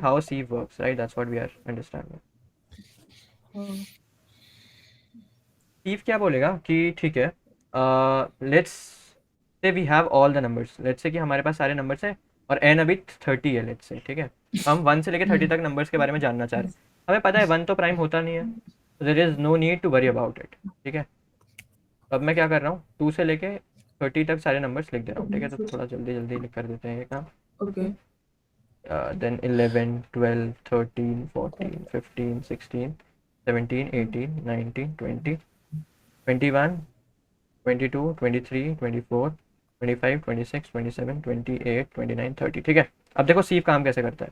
how sieve works, right? That's what we are understanding. sieve क्या बोलेगा कि ठीक है, let's say we have all the numbers, let's say कि हमारे पास सारे नंबर्स हैं और n अभी 30 है, लेट्स से, ठीक है, हम 1 से लेकर 30 तक नंबर्स के बारे में जानना चाह रहे हैं। हमें पता है 1 तो प्राइम होता नहीं है, तो there is no need to worry about it, ठीक है। अब मैं क्या कर रहा हूँ, 2 से लेके 30 तक सारे नंबर्स लिख दे रहा हूँ, ठीक है। तो थोड़ा जल्दी जल्दी लिख कर देते हैं ये काम। ओके देन 11 12 13 14 15 16 17 18 19 20 21 22 23 24 25 26 27 28 29 30, ठीक है। अब देखो सीव काम कैसे करता है।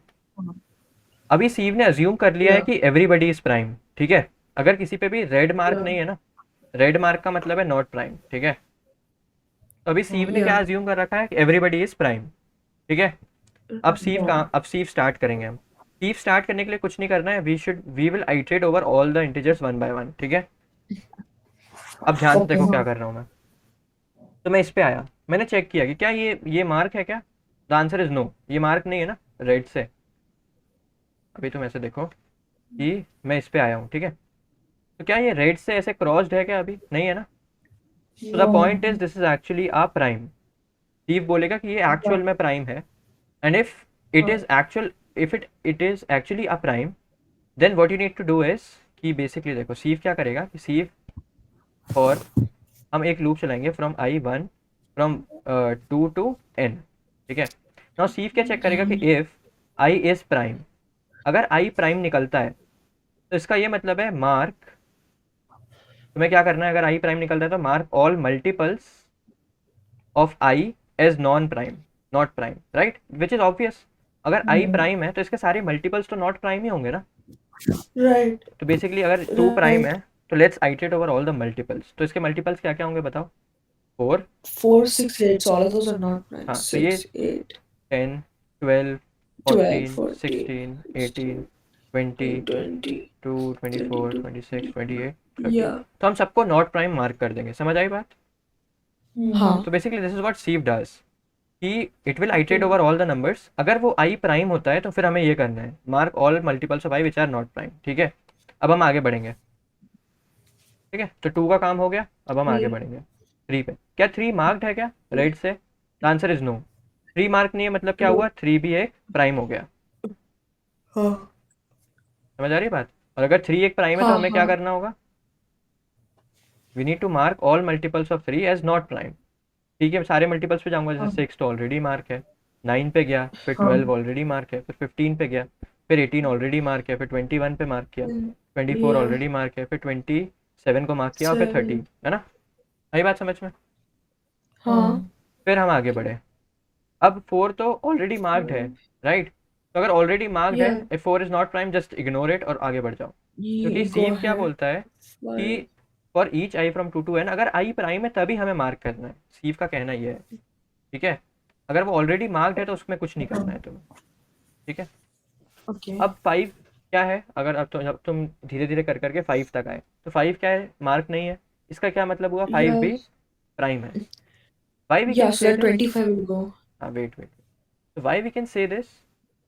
अभी सीव ने अज्यूम कर लिया है या कि एवरीबडी इज प्राइम, ठीक है। अगर किसी पे भी रेड मार्क या नहीं है ना, रेड मार्क का मतलब है नॉट प्राइम, ठीक है। तो अभी सीव ने या क्या अज्यूम कर रखा है कि एवरीबडी इज प्राइम, ठीक है। अब सीव स्टार्ट करेंगे हम। सीव स्टार्ट करने के लिए कुछ नहीं करना है, we will iterate over all the integers one by one, ठीक है। अब ध्यान से ओके देखो क्या कर रहा हूँ मैं। तो मैं इस पे आया, मैंने चेक किया कि क्या ये मार्क है क्या। द आंसर इज नो, ये मार्क नहीं है ना रेड से। अभी तुम ऐसे देखो कि मैं इस पे आया हूँ, ठीक है। तो क्या ये रेड से ऐसे क्रॉस्ड है क्या, अभी नहीं है ना। तो the no point is this is actually a prime. Sieve बोलेगा कि ये एक्चुअल में प्राइम है, and if it is actually a prime, then what you need to do is कि बेसिकली देखो सीव क्या करेगा कि सीव और हम एक लूप चलाएंगे from i1 from 2 to n, ठीक है। नाउ सीव क्या चेक करेगा कि इफ i इज प्राइम, अगर i प्राइम निकलता है तो इसका ये मतलब है मार्क, तुम्हें क्या करना है, अगर i प्राइम निकलता है तो mark all multiples of i as non prime, not prime, right, which is obvious. अगर i प्राइम है तो इसके सारे मल्टीपल्स तो नॉट प्राइम ही होंगे ना। राइट तो बेसिकली अगर 2 प्राइम है राइट तो let's iterate over all the multiples. तो इसके मल्टीपल्स क्या क्या होंगे बताओ। 4, 4 6 8 so all of those are not हाँ nice तो ये 6 8 10 12 12 14 14 16 18 16 20 20 2 24 22 26 28 30। या तो हम सबको नॉट प्राइम मार्क कर देंगे, समझ आई बात। हाँ तो basically this is what sieve does कि it will iterate over all the numbers. अगर वो आई प्राइम होता है तो फिर हमें ये करना है, mark all multiples of i which are not prime, ठीक है। अब हम आगे बढ़ेंगे, ठीक है। तो 2 का काम हो गया, अब हम आगे बढ़ेंगे 3 पे। क्या 3 मार्क्ड है क्या रेड से। The answer is no, 3 mark नहीं है, मतलब क्या हुआ, 3 भी एक प्राइम हो गया। हाँ समझ आ रही है बात। और अगर 3 एक प्राइम है तो हाँ हमें क्या हाँ करना होगा, we need to mark all multiples of 3 as not prime, ठीक है। सारे मल्टीपल्स पे जाऊंगा, जैसे 6 तो ऑलरेडी मार्क है, 9 पे गया, फिर हाँ 12 ऑलरेडी मार्क है, फिर 15 पे गया, फिर 18 ऑलरेडी मार्क है, फिर 21 पे मार्क किया, 24 या ऑलरेडी मार्क है, फिर 27 को मार्क किया, और फिर 30, 7 है ना। आई बात समझ में। हाँ फिर हम आगे बढ़े। अब 4 तो ऑलरेडी मार्क्ड है, राइट। तो अगर ऑलरेडी मार्क्ड है, या if 4 is not prime just ignore it और आगे बढ़ जाओ। क्योंकि ये go सीव क्या ahead बोलता है कि 5 for each i from 2 to n, अगर आई प्राइम है तभी हमें मार्क करना है, सीव का कहना ये है, ठीक है। अगर वो ऑलरेडी मार्क्ड है तो उसमें कुछ नहीं करना है तुम्हें, ठीक है। ओके अब 5 क्या है, अगर अब तुम धीरे धीरे कर करके 5 तक आए, तो 5 क्या है, मार्क नहीं है। इसका क्या मतलब हुआ, 5 या भी प्राइम है। वाई वी या can so say that this, 25 will go हाँ वेट वेट, तो why we can say this,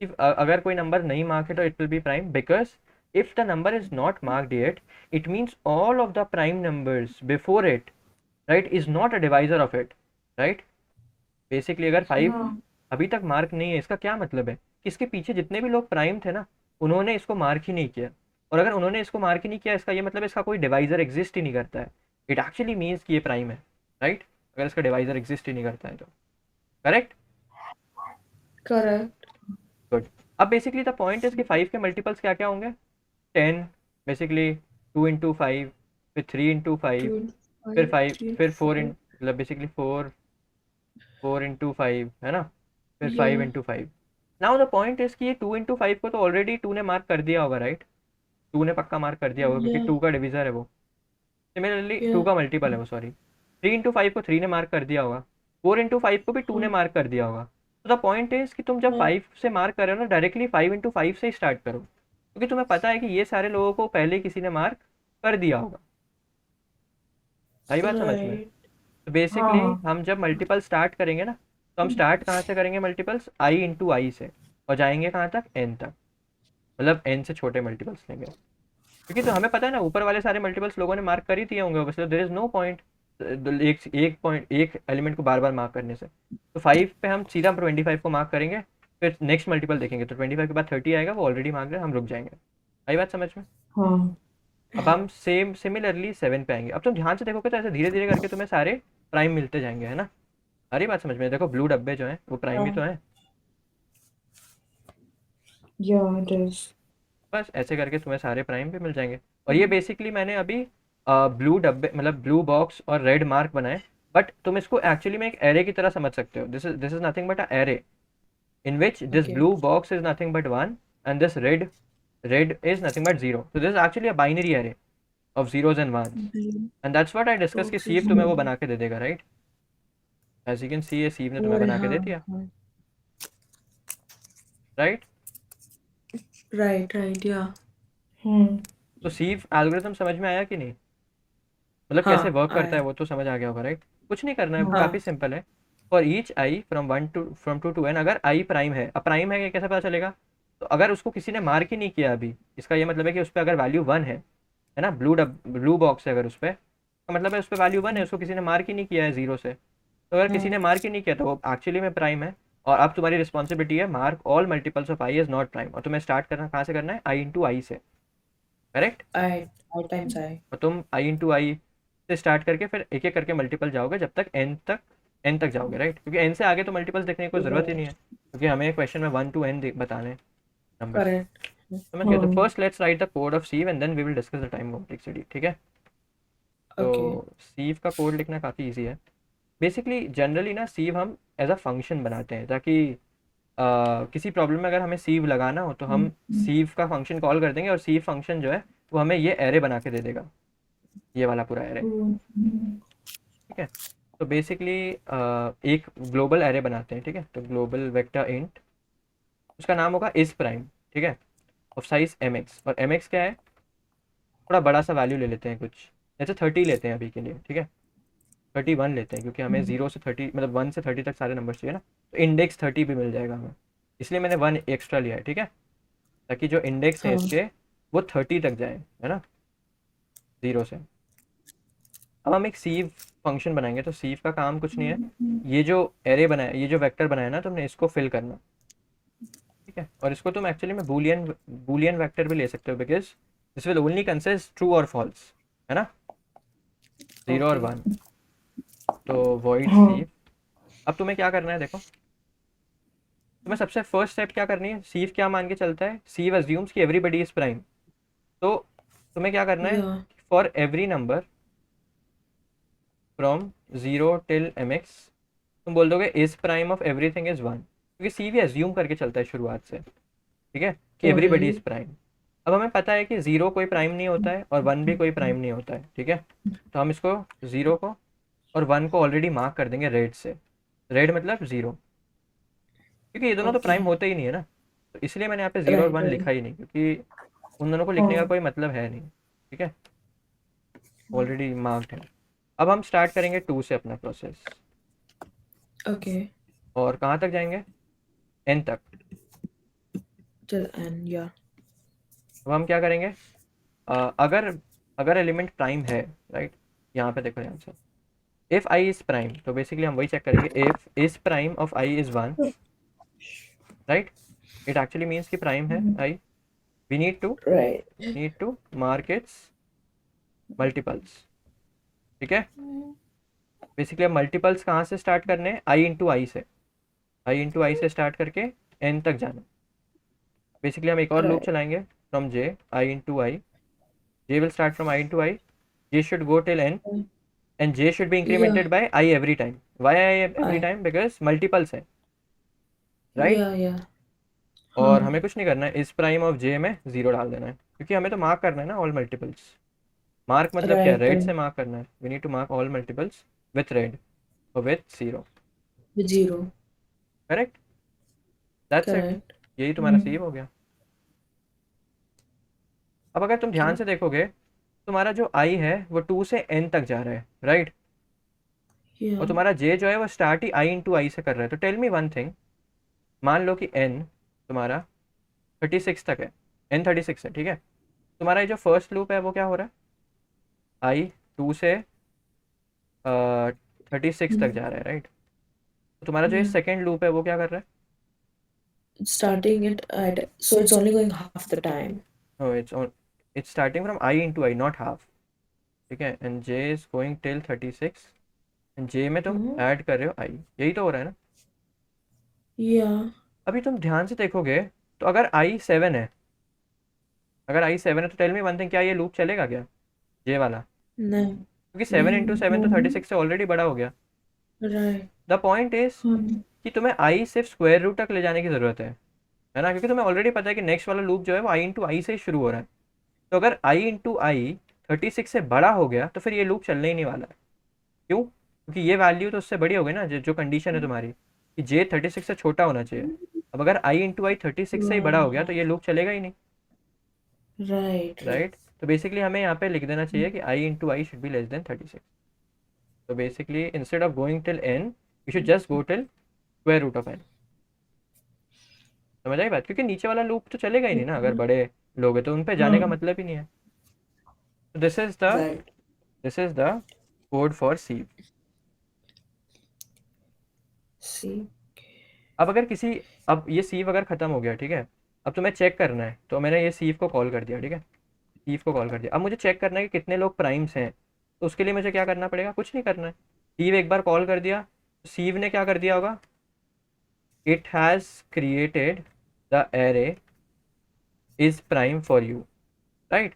if अगर कोई नंबर नहीं मार्क है तो it will be prime, because if the number is not marked yet, it means all of the prime numbers before it, right, is not a divisor of it, right। Basically अगर 5 हाँ अभी तक mark नहीं है, इसका क्या मतलब है कि इसके पीछे जितने भी लोग प्राइम थे ना, उन्होंने इसको मार्क ही नहीं किया। और अगर उन्होंने इसको मार्क ही नहीं किया, इसका ये मतलब इसका कोई डिवाइजर एग्जिस्ट ही नहीं करता है। इट एक्चुअली मीन्स कि ये प्राइम है, राइट, अगर इसका डिवाइजर एग्जिस्ट ही नहीं करता है तो। Correct, correct good. अब बेसिकली द पॉइंट इज कि 5 के मल्टीपल्स क्या क्या होंगे, 10 बेसिकली, 2 इंटू 5, फिर 3 इंटू 5, 2 फिर 5 5, 3 फिर 4 इन 5 मतलब बेसिकली 4 इंटू 5 है ना, फिर five yeah into five now the point is कि ये 2 इंटू 5 को तो ऑलरेडी 2 ने मार्क कर दिया होगा, राइट। 2 ने पक्का मार्क कर दिया होगा क्योंकि yeah 2 का डिविजर है वो। सिमिलरली 2 yeah का मल्टीपल है वो, सॉरी। 3 इंटू 5 को 3 ने मार्क कर दिया होगा, 4 इंटू 5 को भी 2 ने हाँ मार्क कर दिया होगा। तो द पॉइंट इज कि तुम जब हाँ 5 से मार्क कर रहे हो ना, डायरेक्टली 5 इंटू 5 से ही स्टार्ट करो, क्योंकि तुम्हें पता है कि ये सारे लोगों को पहले किसी ने मार्क कर दिया होगा। आई बात समझ में। right तो बेसिकली हाँ हम जब मल्टीपल स्टार्ट करेंगे ना, तो हम स्टार्ट कहाँ से करेंगे मल्टीपल्स, आई इंटू आई से, और जाएंगे कहाँ तक, एन तक। मतलब n से छोटे मल्टीपल्स लेंगे, क्योंकि तो हमें पता है ना ऊपर वाले सारे मल्टीपल्स लोगों ने मार्क कर ही दिए होंगे, मतलब देयर इज नो पॉइंट एक एलिमेंट को बार बार मार्क करने से। तो 5 पे हम सीधा 25 को मार्क करेंगे, फिर नेक्स्ट मल्टीपल देखेंगे तो 25 के बाद 30 आएगा, वो ऑलरेडी मार्क है, हम रुक जाएंगे। आई बात समझ में? हाँ अब हम सिमिलरली 7 पे आएंगे। अब तुम ध्यान से देखोगे तो ऐसे धीरे धीरे करके तुम्हें सारे प्राइम मिलते जाएंगे, है ना? अरे बात समझ में? देखो ब्लू डब्बे जो हैं वो प्राइम ही तो हाँ हैं। yeah it is बस ऐसे करके तुम्हें सारे प्राइम भी मिल जाएंगे। और ये बेसिकली मैंने अभी ब्लू डब्बे मतलब ब्लू बॉक्स और रेड मार्क बनाए, बट तुम इसको एक्चुअली में एक एरे की तरह समझ सकते हो। This is nothing but a array in which this okay blue box is nothing but 1 and this red is nothing but 0. So this is actually a binary array of zeros and ones, Mhm. and that's what I discussed कि okay sieve तुम्हें वो बना के दे देगा, right? As you can see ये sieve ने तुम्हें और बना के हाँ दे दिया, हाँ राइट? right yeah हम्म तो सीव एल्गोरिथम समझ में आया कि नहीं? मतलब कैसे हाँ वर्क करता है आया वो तो समझ आ गया होगा, राइट? कुछ नहीं करना है, वो काफ़ी हाँ सिंपल है। For each i from two to n, अगर आई प्राइम है, अब प्राइम है ये कैसे पता चलेगा? तो अगर उसको किसी ने मार्क ही नहीं किया अभी, इसका ये मतलब है कि उस पर अगर वैल्यू 1 है ना, ब्लू बॉक्स है अगर उस पर, तो मतलब है उस पर वैल्यू 1 है, उसको किसी ने मार्क ही नहीं किया है 0 से। तो अगर किसी हाँ ने मार्क ही नहीं किया तो वो एक्चुअली में प्राइम है। और अब तुम्हारी रिस्पॉन्सिबिलिटी है mark all multiples of i is not prime, और तुम्हें स्टार्ट करना कहाँ से करना है? आई इंटू आई से, करेक्ट? I times I और तुम आई इंटू आई से स्टार्ट करके फिर एक एक करके मल्टीपल जाओगे जब तक एन तक जाओगे, राइट? क्योंकि एन से आगे तो मल्टीपल्स देखने की कोई ज़रूरत ही नहीं है, क्योंकि हमें क्वेश्चन में 1 to n बताने नंबर्स। correct समझ गए? तो first let's write the code of sieve and then we will discuss the time complexity, ठीक है? okay तो सीव का कोड लिखना काफ़ी ईजी है। बेसिकली जनरली ना सीव हम एज अ फंक्शन बनाते हैं, ताकि किसी प्रॉब्लम में अगर हमें सीव लगाना हो तो हम सीव का फंक्शन कॉल कर देंगे, और सीव फंक्शन जो है वो हमें ये एरे बना के दे देगा, ये वाला पूरा एरे, ठीक है? तो बेसिकली एक ग्लोबल एरे बनाते हैं, ठीक है? तो ग्लोबल वेक्टर इंट, उसका नाम होगा इज प्राइम, ठीक है? ऑफ साइज एम एक्स, और एम एक्स क्या है? थोड़ा बड़ा सा वैल्यू ले लेते हैं, कुछ जैसे 30 लेते हैं अभी के लिए, ठीक है? 31 लेते हैं, क्योंकि हमें 0 से 30 मतलब 1 से 30 तक सारे नंबर चाहिए ना, तो इंडेक्स 30 भी मिल जाएगा हमें, इसलिए मैंने 1 एक्स्ट्रा लिया है, ठीक है? ताकि जो इंडेक्स है हाँ इसके वो 30 तक जाए, है ना, 0 से। अब हम एक सीव फंक्शन बनाएंगे, तो सीव का काम कुछ नहीं है, ये जो एरे बनाया, ये जो वेक्टर बनाया ना तुमने, इसको फिल करना, ठीक है? और इसको तुम एक्चुअली में बूलियन वेक्टर भी ले सकते हो, because this will only consist true और फॉल्स, है ना, 0 और okay 1। तो वॉइड हाँ सीव, अब तुम्हें क्या करना है देखो, तुम्हें सबसे फर्स्ट स्टेप क्या करनी है? सीव क्या मान के चलता है? सीव अज्यूम्स कि एवरीबडी इज प्राइम। तो तुम्हें क्या करना है? yeah for every number from 0 till M X, तुम बोल दोगे is prime of everything is 1, क्योंकि सीव अज्यूम करके चलता है शुरुआत से, ठीक है, कि एवरीबडी इज okay प्राइम। अब हमें पता है कि 0 कोई प्राइम नहीं होता है और 1 भी कोई प्राइम नहीं होता है, ठीक है? तो हम इसको 0 को और 1 को ऑलरेडी मार्क कर देंगे रेड से, रेड मतलब 0, क्योंकि ये दोनों तो प्राइम okay होते ही नहीं है ना, तो इसलिए मैंने यहाँ पे 0 और right 1 right लिखा ही नहीं, क्योंकि उन दोनों को लिखने का हाँ कोई मतलब है नहीं, ठीक है? ऑलरेडी मार्क्ड है। अब हम स्टार्ट करेंगे 2 से अपना प्रोसेस, okay और कहाँ तक जाएंगे? n तक। till n yeah अब हम क्या करेंगे? अगर अगर एलिमेंट प्राइम है, राइट, यहाँ पे देखो ध्यान से, इफ आई इज प्राइम, तो बेसिकली हम वही चेक करेंगे, if is prime of i is 1, right, it actually means कि प्राइम है i, we right need to mark its multiples, ठीक है? बेसिकली अब मल्टीपल्स कहाँ से स्टार्ट करने हैं? आई इंटू आई से, आई इंटू आई से स्टार्ट करके एन तक जाना। बेसिकली हम एक और लूप right चलाएंगे, from j i into i, j will start from i into i, j should go till n, and j should be yeah incremented by i every time. Why i every I time? Because multiples है, right? yeah और हाँ हमें कुछ नहीं करना है, इस prime of जे में 0 डाल देना है, क्योंकि हमें तो मार्क करना है ना ऑल मल्टीपल्स। मार्क मतलब क्या है? right रेड right से मार्क करना है, we need to mark all multiples with red और with 0, with zero correct? That's it, correct यही तुम्हारा सीव हो गया। अब अगर तुम ध्यान okay से देखोगे, तुम्हारा जो आई है वो 2 से n तक जा रहा है, राइट? और yeah तुम्हारा जे जो है वो स्टार्ट ही आई इंटू आई से कर रहा है। तो टेल मी वन थिंग, मान लो कि n तुम्हारा 36 तक है, n36 है, ठीक है। तुम्हारा ये जो फर्स्ट लूप है वो क्या हो रहा है, आई 2 से 36 तक जा रहा है, राइट। तो तुम्हारा जो ये Yeah. सेकेंड लूप है वो क्या कर रहा है, It's starting it at, so it's only going half the time. It's starting from i into i, not half, ठीक है। And j is going till 36, and j में तुम Mm-hmm. ऐड कर रहे हो आई, यही तो हो रहा है ना। Yeah. अभी तुम ध्यान से देखोगे तो अगर आई 7 है, अगर आई 7 है तो टेल मी वन थिंग, क्या ये लूप चलेगा क्या, ये वाला, No. क्योंकि 7 इंटू 7 तो नहीं. 36 से ऑलरेडी बड़ा हो गया। Right. द पॉइंट इज कि तुम्हें आई सिर्फ स्क्वायर रूट तक ले जाने की ज़रूरत है ना, क्योंकि तुम्हें ऑलरेडी पता है कि नेक्स्ट वाला लूप जो है वो आई इंटू आई से ही शुरू हो रहा है। तो अगर आई इंटू आई 36 से बड़ा हो गया तो फिर ये लूप चलने ही नहीं वाला है। क्यों, क्योंकि ये वैल्यू तो उससे बड़ी हो गई ना, जो कंडीशन है तुम्हारी कि जे 36 से छोटा होना चाहिए। अब अगर आई इंटू आई 36 से ही बड़ा हो गया तो ये लूप चलेगा ही नहीं, Right. Right. राइट। तो बेसिकली हमें यहाँ पे लिख देना चाहिए कि i into i should be less than 36। तो basically instead of going till n you should just go till square root of n. समझ आई बात, क्योंकि नीचे वाला लूप तो चलेगा ही नहीं ना, अगर बड़े लोग हैं तो उन पे जाने का मतलब ही नहीं है। तो Right. This is the code for sieve. See. अब अगर किसी, अब ये सीव अगर खत्म हो गया, ठीक है, अब तुम्हें चेक करना है, तो मैंने ये सीव को कॉल कर दिया, ठीक है, सीव को कॉल कर दिया। अब मुझे चेक करना है कि कितने लोग प्राइम्स हैं, तो उसके लिए मुझे क्या करना पड़ेगा, कुछ नहीं करना है। सीव एक बार कॉल कर दिया, सीव ने क्या कर दिया होगा, it has created the array is prime for you, right.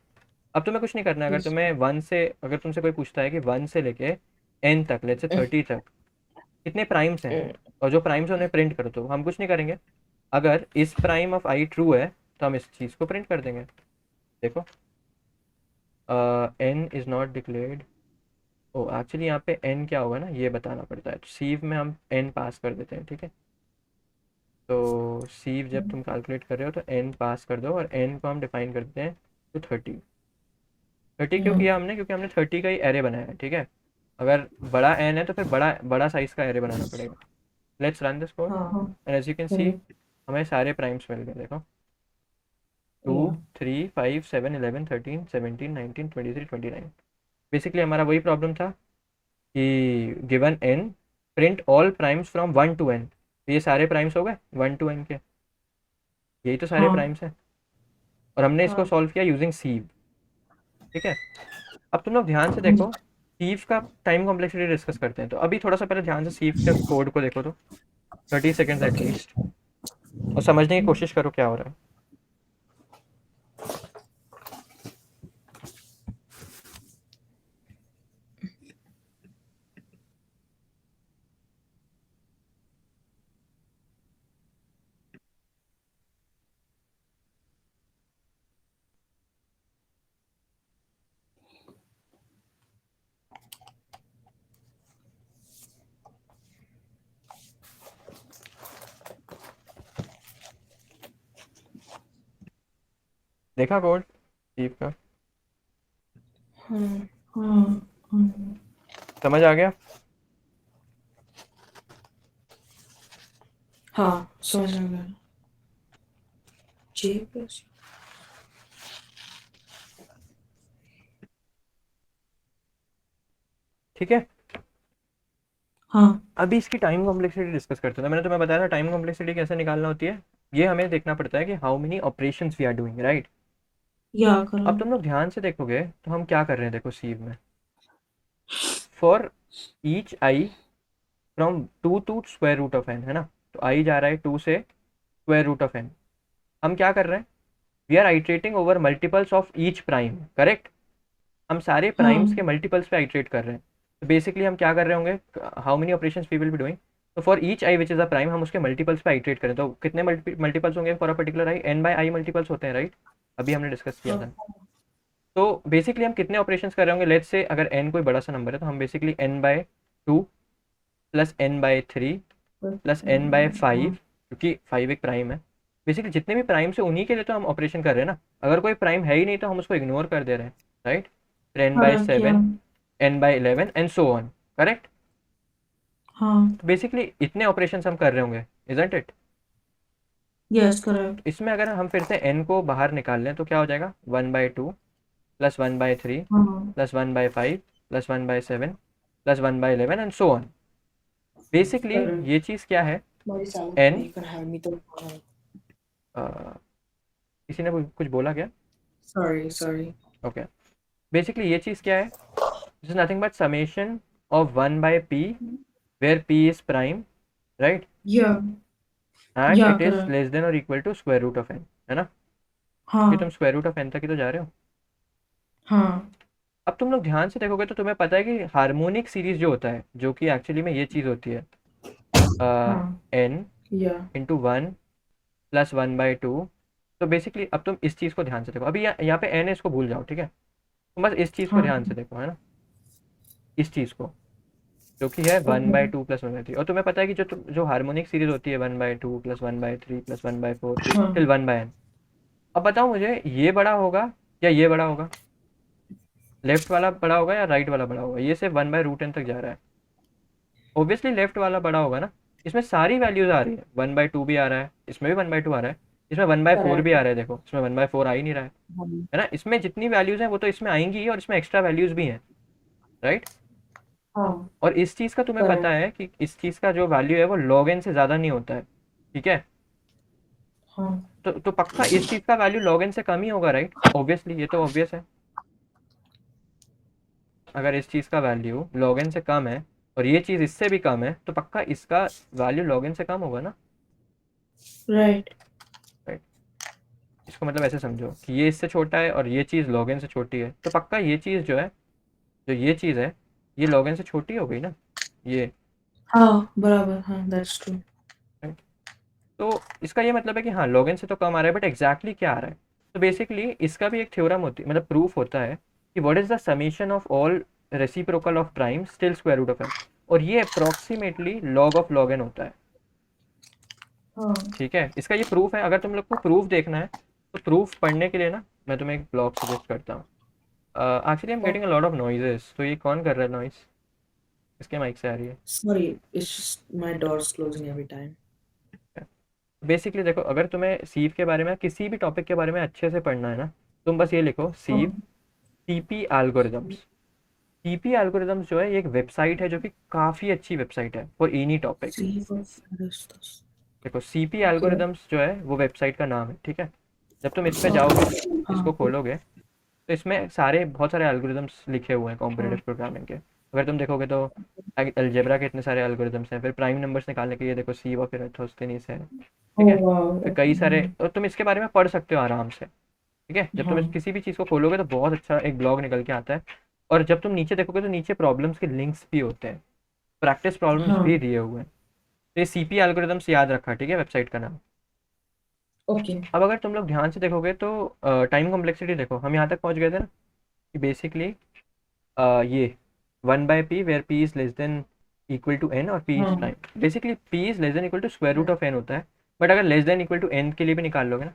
अब तुम्हें कुछ नहीं करना है। अगर Yes. तुम्हें वन से, अगर तुमसे कोई पूछता है कि वन से लेके एन तक, लेट्स से 30 तक कितने प्राइम्स हैं, और जो प्राइम्स हैं उन्हें प्रिंट कर दो, हम कुछ नहीं करेंगे। अगर इस प्राइम ऑफ आई ट्रू है तो हम इस चीज़ को प्रिंट कर देंगे। देखो, n is not declared, oh actually यहाँ पे एन क्या होगा ना ये बताना पड़ता है, तो सीव में हम एन पास कर देते हैं, ठीक है। तो सीव जब तुम कैलकुलेट कर रहे हो तो एन पास कर दो, और एन को हम डिफाइन कर देते हैं तो 30 क्यों किया हमने, क्योंकि हमने 30 का ही एरे बनाया है, ठीक है। अगर बड़ा एन है तो फिर बड़ा बड़ा साइज का एरे बनाना पड़ेगा। लेट्स रन दिस कोड, हाँ. And as you can see हमें सारे प्राइम्स मिल गए। देखो 2 Yeah. 3 5 7 11 13 17 19 23 29। बेसिकली हमारा वही प्रॉब्लम था कि given n print all primes from 1 to n, तो ये सारे प्राइम्स हो गए 1 टू एन के, यही तो सारे हाँ. प्राइम्स हैं। और हमने इसको हाँ. सॉल्व किया यूजिंग सीव, ठीक है। अब तुम लोग ध्यान से देखो, सीव का टाइम कॉम्प्लेक्सिटी डिस्कस करते हैं, तो अभी थोड़ा सा पहले ध्यान से सीव के कोड को देखो, तो 30 सेकेंड्स Okay. एटलीस्ट, और समझने की कोशिश करो क्या हो रहा है। देखा कोड सीव का, हाँ. हाँ. समझ आ गया। हाँ. समझ आ गया. J plus. ठीक है, हाँ. अभी इसकी टाइम कॉम्प्लेक्सिटी डिस्कस करते हैं। मैंने तुम्हें बताया था टाइम कॉम्प्लेक्सिटी कैसे निकालना होती है, ये हमें देखना पड़ता है कि how many operations we are doing, right. या अब करो. तुम लोग ध्यान से देखोगे तो हम क्या कर रहे हैं, देखो सीव में for each i from 2 to square root of n, है ना। तो आई जा रहा है 2 से स्क्वायर रूट ऑफ एन। हम क्या कर रहे हैं, we are iterating over multiples of each prime, correct. हम सारे प्राइम्स के हाँ. मल्टीपल्स पे आइट्रेट कर रहे हैं। तो बेसिकली हम क्या कर रहे होंगे, how many operations we will be doing, तो for each i which is a prime हम उसके मल्टीपल्स पे आइट्रेट करें, तो कितने मल्टीपल्स होंगे for a particular i, n by i multiples होते हैं, राइट। अभी हमने डिस्कस किया था। तो बेसिकली हम कितने ऑपरेशंस कर रहे होंगे, लेट्स से अगर एन कोई बड़ा सा नंबर है तो हम basically n by 2 plus n by 3 plus n by 5, क्योंकि 5 एक प्राइम है। बेसिकली जितने भी प्राइम है उन्हीं के लिए तो हम ऑपरेशन कर रहे हैं ना, अगर कोई प्राइम है ही नहीं तो हम उसको इग्नोर कर दे रहे हैं, राइट। फिर एन बाय हाँ. 7, n by 11 and so on, correct. हाँ. तो बेसिकली इतने ऑपरेशंस हम कर रहे होंगे, इजंट इट। Yes, correct. इसमें अगर हम फिर से n को बाहर निकाल लें तो क्या हो जाएगा, 1/2 प्लस 1/3 हाँ, plus 1/5 plus 1/7 plus 1/11 and so on. Basically correct. ये चीज़ क्या है, Mari salut n, me, can have me to. किसी ने कुछ बोला क्या? Sorry, sorry. ओके, बेसिकली ये चीज़ क्या है, this is nothing but summation of 1/p where p is prime, right, Yeah, and yeah, it is correct. Less than और equal to square root of n, है ना? कि तुम हाँ, स्क्वायर रूट ऑफ n तक ही तो जा रहे हो। हाँ, अब तुम लोग ध्यान से देखोगे तो तुम्हें पता है कि हार्मोनिक सीरीज जो होता है, जो कि एक्चुअली में ये चीज़ होती है, हाँ, n yeah, इंटू 1 प्लस 1/2। तो बेसिकली अब तुम इस चीज़ को ध्यान से देखो, अभी यहाँ पे n है, इसको भूल जाओ, ठीक है? तुम बस इस चीज़ को हाँ, ध्यान से देखो, है ना, इस चीज़ को, जो कि है one okay, by two plus 1/3। और तुम्हें पता है कि जो हार्मोनिक सीरीज होती है 1/2 प्लस 1/3 प्लस 1/4 हाँ, टिल 1/n। अब बताओ मुझे, ये बड़ा होगा या ये बड़ा होगा, लेफ्ट वाला बड़ा होगा या राइट वाला बड़ा होगा? ये सिर्फ 1/√n तक जा रहा है, ऑब्वियसली लेफ्ट वाला बड़ा होगा ना। इसमें सारी वैल्यूज आ रही है, 1/2 भी आ रहा है, इसमें भी 1/2 आ रहा है, इसमें 1/4 भी correct. आ रहा है, देखो इसमें 1/4 आ ही नहीं रहा हाँ, है ना? इसमें जितनी वैल्यूज हैं वो तो इसमें आएंगी ही, और इसमें एक्स्ट्रा वैल्यूज भी हैं, राइट? हाँ, और इस चीज़ का तुम्हें पता correct. है कि इस चीज़ का जो वैल्यू है वो log n से ज़्यादा नहीं होता है, ठीक है? हाँ, तो पक्का इस चीज़ का वैल्यू log n से कम ही होगा, राइट? ऑब्वियसली, ये तो ऑब्वियस है। अगर इस चीज़ का वैल्यू log n से कम है और ये चीज़ इससे भी कम है, तो पक्का इसका वैल्यू log n से कम होगा ना, right. राइट? इसको मतलब ऐसे समझो कि ये इससे छोटा है और ये चीज़ log n से छोटी है, तो पक्का ये चीज़ जो है, जो ये चीज़ है, ये log n से छोटी हो गई ना, ये, हाँ, बराबर, हाँ, that's true. right? तो इसका ये मतलब है कि हाँ, log n से तो कम आ रहा है, बट एग्जैक्टली क्या आ रहा है? तो बेसिकली इसका भी एक थ्योरम होती है, मतलब प्रूफ होता है कि what is the summation of all reciprocal of prime still square root of n, और ये approximately log of log n होता है, हाँ, ठीक है? इसका ये प्रूफ है। अगर तुम लोग को प्रूफ देखना है तो प्रूफ पढ़ने के लिए ना मैं तुम्हें एक ब्लॉग सजेस्ट करता हूँ। Actually I am getting a lot of noises, तो ये कौन कर रहा है नॉइज? इसके माइक से आ रही है। sorry, it's just my door's closing every time. Basically देखो, अगर तुम्हें सीव के बारे में, किसी भी टॉपिक के बारे में अच्छे से पढ़ना है ना, तुम बस ये लिखो, सीव हाँ, सीपी एल्गोरिदम्स। सीपी एल्गोरिदम्स जो है, ये एक वेबसाइट है जो कि काफ़ी अच्छी वेबसाइट है for any topic. save of Aristos. देखो, सीपी Okay. एल्गोरिदम्स जो है वो वेबसाइट का नाम है, ठीक है? जब तुम इस पे हाँ, जाओगे, इसको हाँ, खोलोगे, तो इसमें बहुत सारे एल्गोरिदम्स लिखे हुए हैं कॉम्पिटिटिव हाँ, प्रोग्रामिंग के। अगर तुम देखोगे तो अलजेब्रा के इतने सारे एल्गोरिदम्स हैं, फिर प्राइम नंबर्स निकालने के लिए देखो, सी ऑफ इरेथोस्थेनिस है, ठीक oh है? wow, फिर okay, कई सारे, और तुम इसके बारे में पढ़ सकते हो आराम से, ठीक है? जब तुम हाँ, किसी भी चीज़ को खोलोगे तो बहुत अच्छा एक ब्लॉग निकल के आता है। और जब तुम नीचे देखोगे तो नीचे प्रॉब्लम्स के लिंक्स भी होते हैं, प्रैक्टिस प्रॉब्लम्स हाँ, भी दिए हुए हैं। तो ये सीपी एल्गोरिदम्स याद रखा, ठीक है, वेबसाइट का नाम। okay, अब अगर तुम लोग ध्यान से देखोगे तो टाइम कॉम्प्लेक्सिटी देखो, हम यहाँ तक पहुँच गए थे ना कि बेसिकली ये 1/p where p is less than equal to n और p इज हाँ, prime. Basically p is less than equal to square root of n होता है, बट अगर less than equal to n के लिए भी निकाल लोगे ना,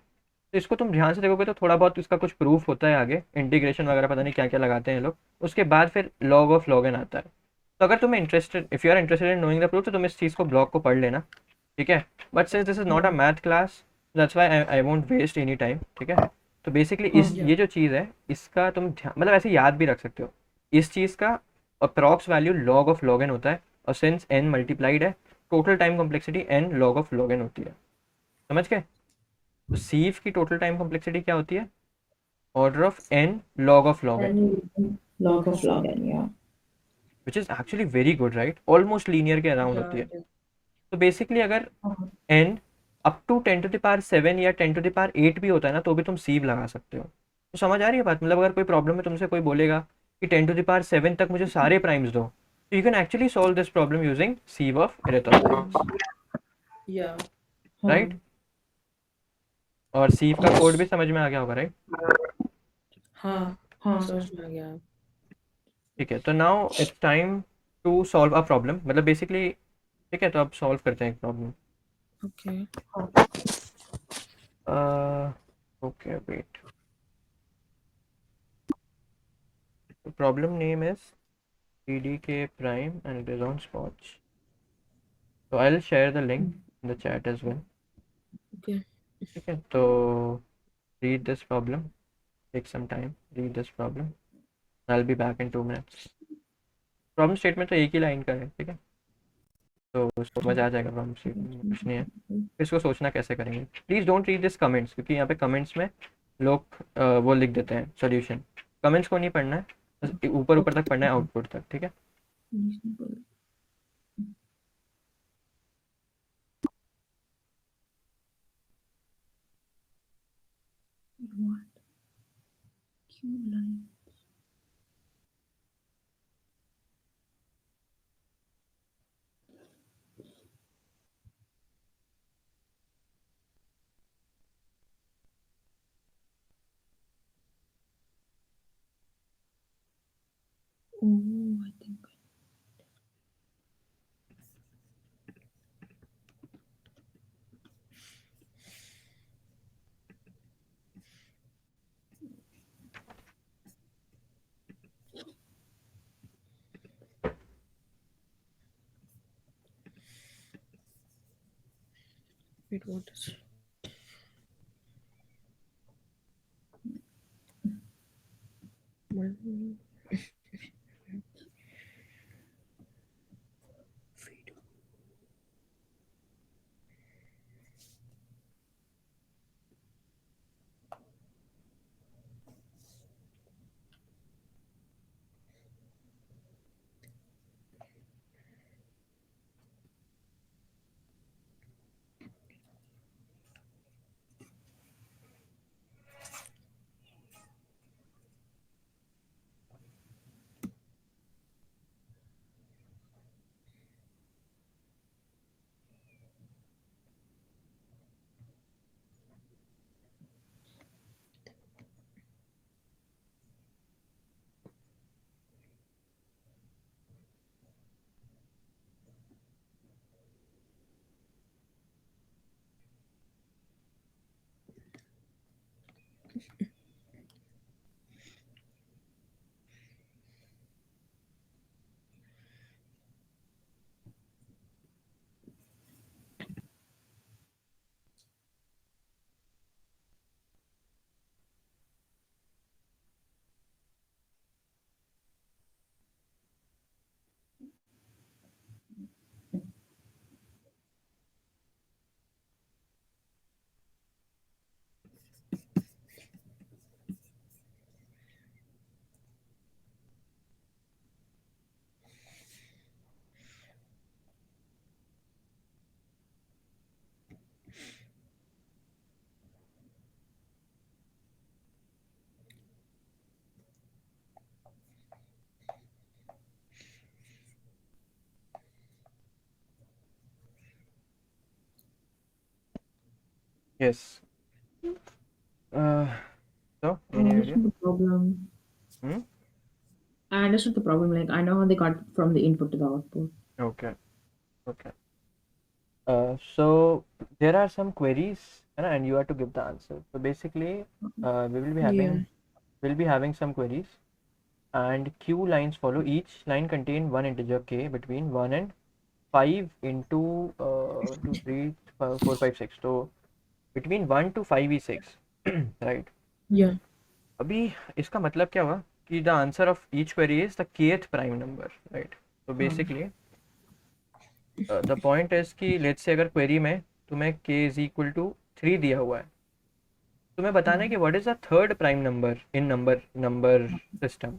तो इसको तुम ध्यान से देखोगे तो थोड़ा बहुत इसका कुछ प्रूफ होता है आगे, इंटीग्रेशन वगैरह पता नहीं क्या क्या लगाते हैं लोग, उसके बाद फिर log ऑफ log n आता है। तो अगर तुम्हें interested, if you are interested in knowing the proof, तो तुम इस चीज़ को, ब्लॉग को पढ़ लेना, ठीक है? But since this is not a हाँ, math class, that's why I won't waste any time, ठीक है? तो बेसिकली हाँ, इस ये जो चीज़ है, इसका तुम ध्यान, मतलब ऐसे याद भी रख सकते हो, इस चीज़ का approx value log of log n होता है, और सिंस n मल्टीप्लाइड है, total time complexity n log of log n होती है, समझ गए? तो सीव की टोटल टाइम कॉम्प्लेक्सिटी क्या होती है? Order of n log of log n, and log n, yeah. Which is actually very good, right? Almost linear के अराउंड होती Yeah, है। it is. तो बेसिकली अगर हाँ, n अप टू 10⁻7 या 10⁸ भी होता है ना, तो भी तुम सीव लगा सकते हो। तो समझ आ रही है बात? मतलब अगर कोई प्रॉब्लम में तुमसे कोई बोलेगा कि 10⁻7 तक मुझे सारे प्राइम्स दो, तो you can actually solve this problem using sieve of Eratosthenes, yeah, right? हाँ, और सीव का कोड भी yes, समझ में आ गया होगा, राइट? हाँ, हाँ, समझ में आ गया. ठीक है, तो now it's time to solve a problem, मतलब बेसिकली, ठीक है? तो अब सॉल्व करते हैं एक problem. Okay. Okay, wait, problem name is pdk prime and it is on spots. So I'll share the link Mm, in the chat as well. okay. ठीक है, तो read this problem, take some time, read this problem. I'll be back in 2 minutes. Problem statement तो एक ही line का है, ठीक है, तो समझ आ जाएगा प्रॉब्लम स्टेटमेंट में कुछ नहीं है। इसको सोचना कैसे करेंगे, please don't read this comments, क्योंकि यहाँ पे कमेंट्स में लोग वो लिख देते हैं सॉल्यूशन। कमेंट्स को नहीं पढ़ना है, बस ऊपर ऊपर तक पढ़ना है, आउटपुट तक, ठीक है। Reasonable. What? Q line. Oh, I think. Wait, what is it? Well, feed. Yes. So, I any idea? understood the problem. Hmm? I understood the problem. Like, I know how they got from the input to the output. Okay, okay. So there are some queries, and you have to give the answer. So basically, we will be Yeah. having some queries, and Q lines follow. Each line contain one integer k between 1 and 5 into 2, 3, 4, 5, 6. So between 1 to 5 is 6, right? Yeah. अभी इसका मतलब क्या हुआ कि the answer of each query is the kth prime number, right? तो basically the point is कि let's say अगर query में तुम्हें k इज इक्वल टू 3 दिया हुआ है, तुम्हें बताना है कि what is the third prime number in number system.